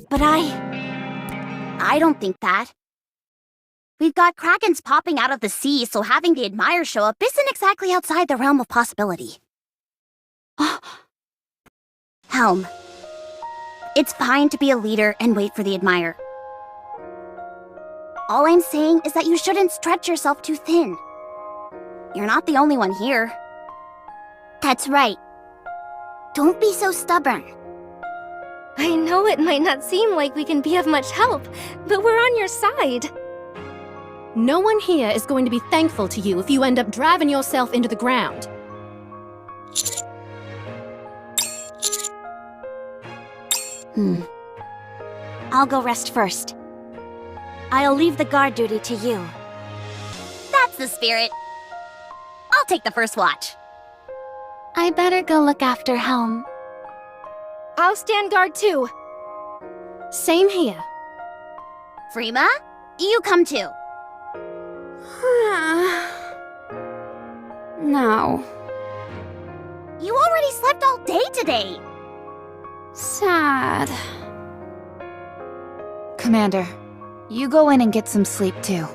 but I don't think that. We've got Krakens popping out of the sea, so having the Admire show up isn't exactly outside the realm of possibility. Helm, it's fine to be a leader and wait for the Admire. All I'm saying is that you shouldn't stretch yourself too thin. You're not the only one here. That's right. Don't be so stubborn. I know it might not seem like we can be of much help, but we're on your side. No one here is going to be thankful to you if you end up driving yourself into the ground. I'll go rest first. I'll leave the guard duty to you. That's the spirit. I'll take the first watch. I better go look after Helm. I'll stand guard too. Same here. Frima, you come too. No. You already slept all day today. Sad. Commander, you go in and get some sleep too.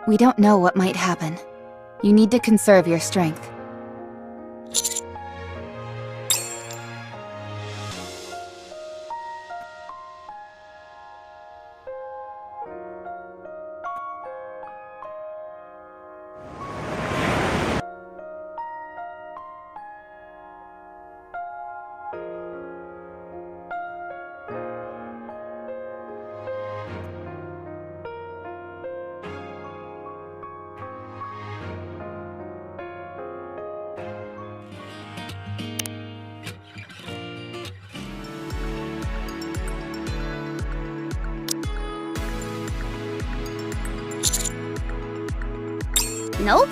We don't know what might happen. You need to conserve your strength. Nope.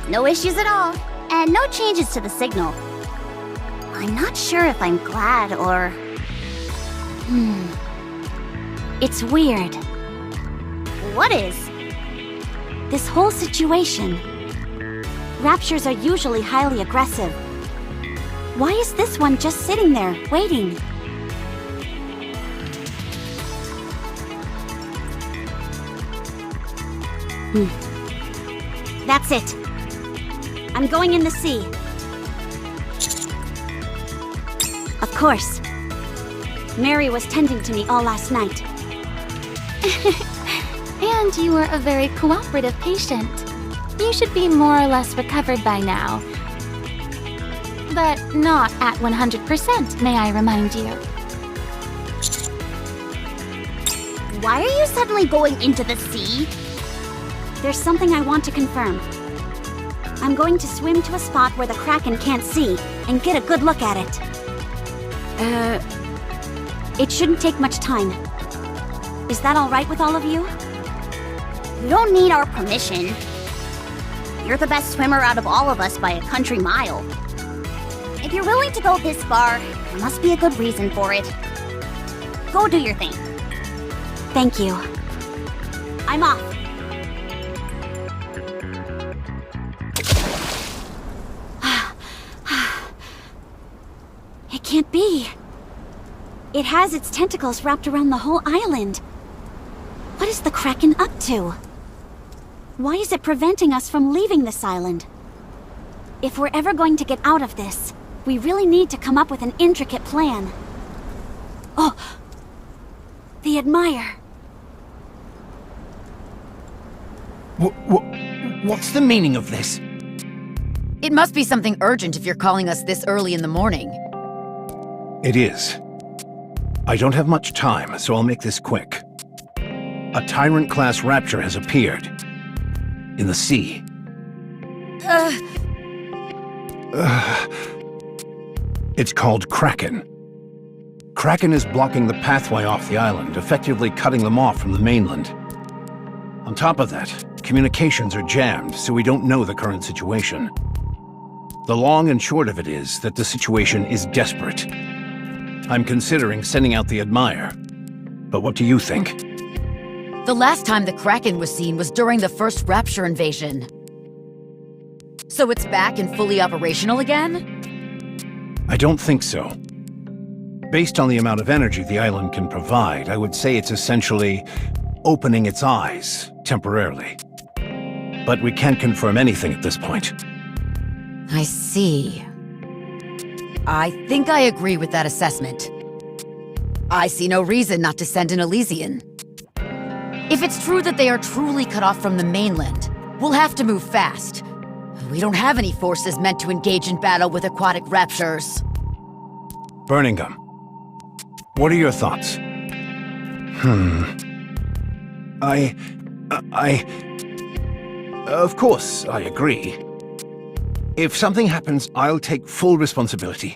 No issues at all, and no changes to the signal. I'm not sure if I'm glad or... It's weird. What is? This whole situation. Raptures are usually highly aggressive. Why is this one just sitting there, waiting? That's it. I'm going in the sea. Of course. Mary was tending to me all last night. And you were a very cooperative patient. You should be more or less recovered by now. But not at 100%, may I remind you. Why are you suddenly going into the sea? There's something I want to confirm. I'm going to swim to a spot where the Kraken can't see and get a good look at it. It shouldn't take much time. Is that all right with all of you? You don't need our permission. You're the best swimmer out of all of us by a country mile. If you're willing to go this far, there must be a good reason for it. Go do your thing. Thank you. I'm off. It can't be. It has its tentacles wrapped around the whole island. What is the Kraken up to? Why is it preventing us from leaving this island? If we're ever going to get out of this, we really need to come up with an intricate plan. Oh! The Admire. What's the meaning of this? It must be something urgent if you're calling us this early in the morning. It is. I don't have much time, so I'll make this quick. A Tyrant-class Rapture has appeared. In the sea. It's called Kraken. Kraken is blocking the pathway off the island, effectively cutting them off from the mainland. On top of that, communications are jammed, so we don't know the current situation. The long and short of it is that the situation is desperate. I'm considering sending out the Admire. But what do you think? The last time the Kraken was seen was during the first Rapture invasion. So it's back and fully operational again? I don't think so. Based on the amount of energy the island can provide, I would say it's essentially opening its eyes, temporarily. But we can't confirm anything at this point. I see. I think I agree with that assessment. I see no reason not to send an Elysian. If it's true that they are truly cut off from the mainland, we'll have to move fast. We don't have any forces meant to engage in battle with aquatic raptures. Birmingham, what are your thoughts? Of course, I agree. If something happens, I'll take full responsibility.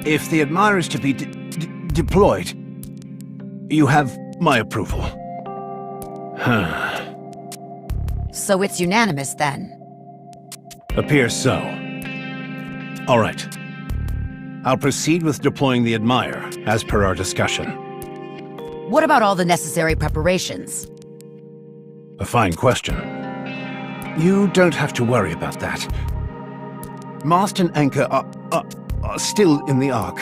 If the Admire is to be deployed, you have my approval. So it's unanimous, then? Appears so. All right. I'll proceed with deploying the Admire, as per our discussion. What about all the necessary preparations? A fine question. You don't have to worry about that. Mast and anchor are still in the Ark.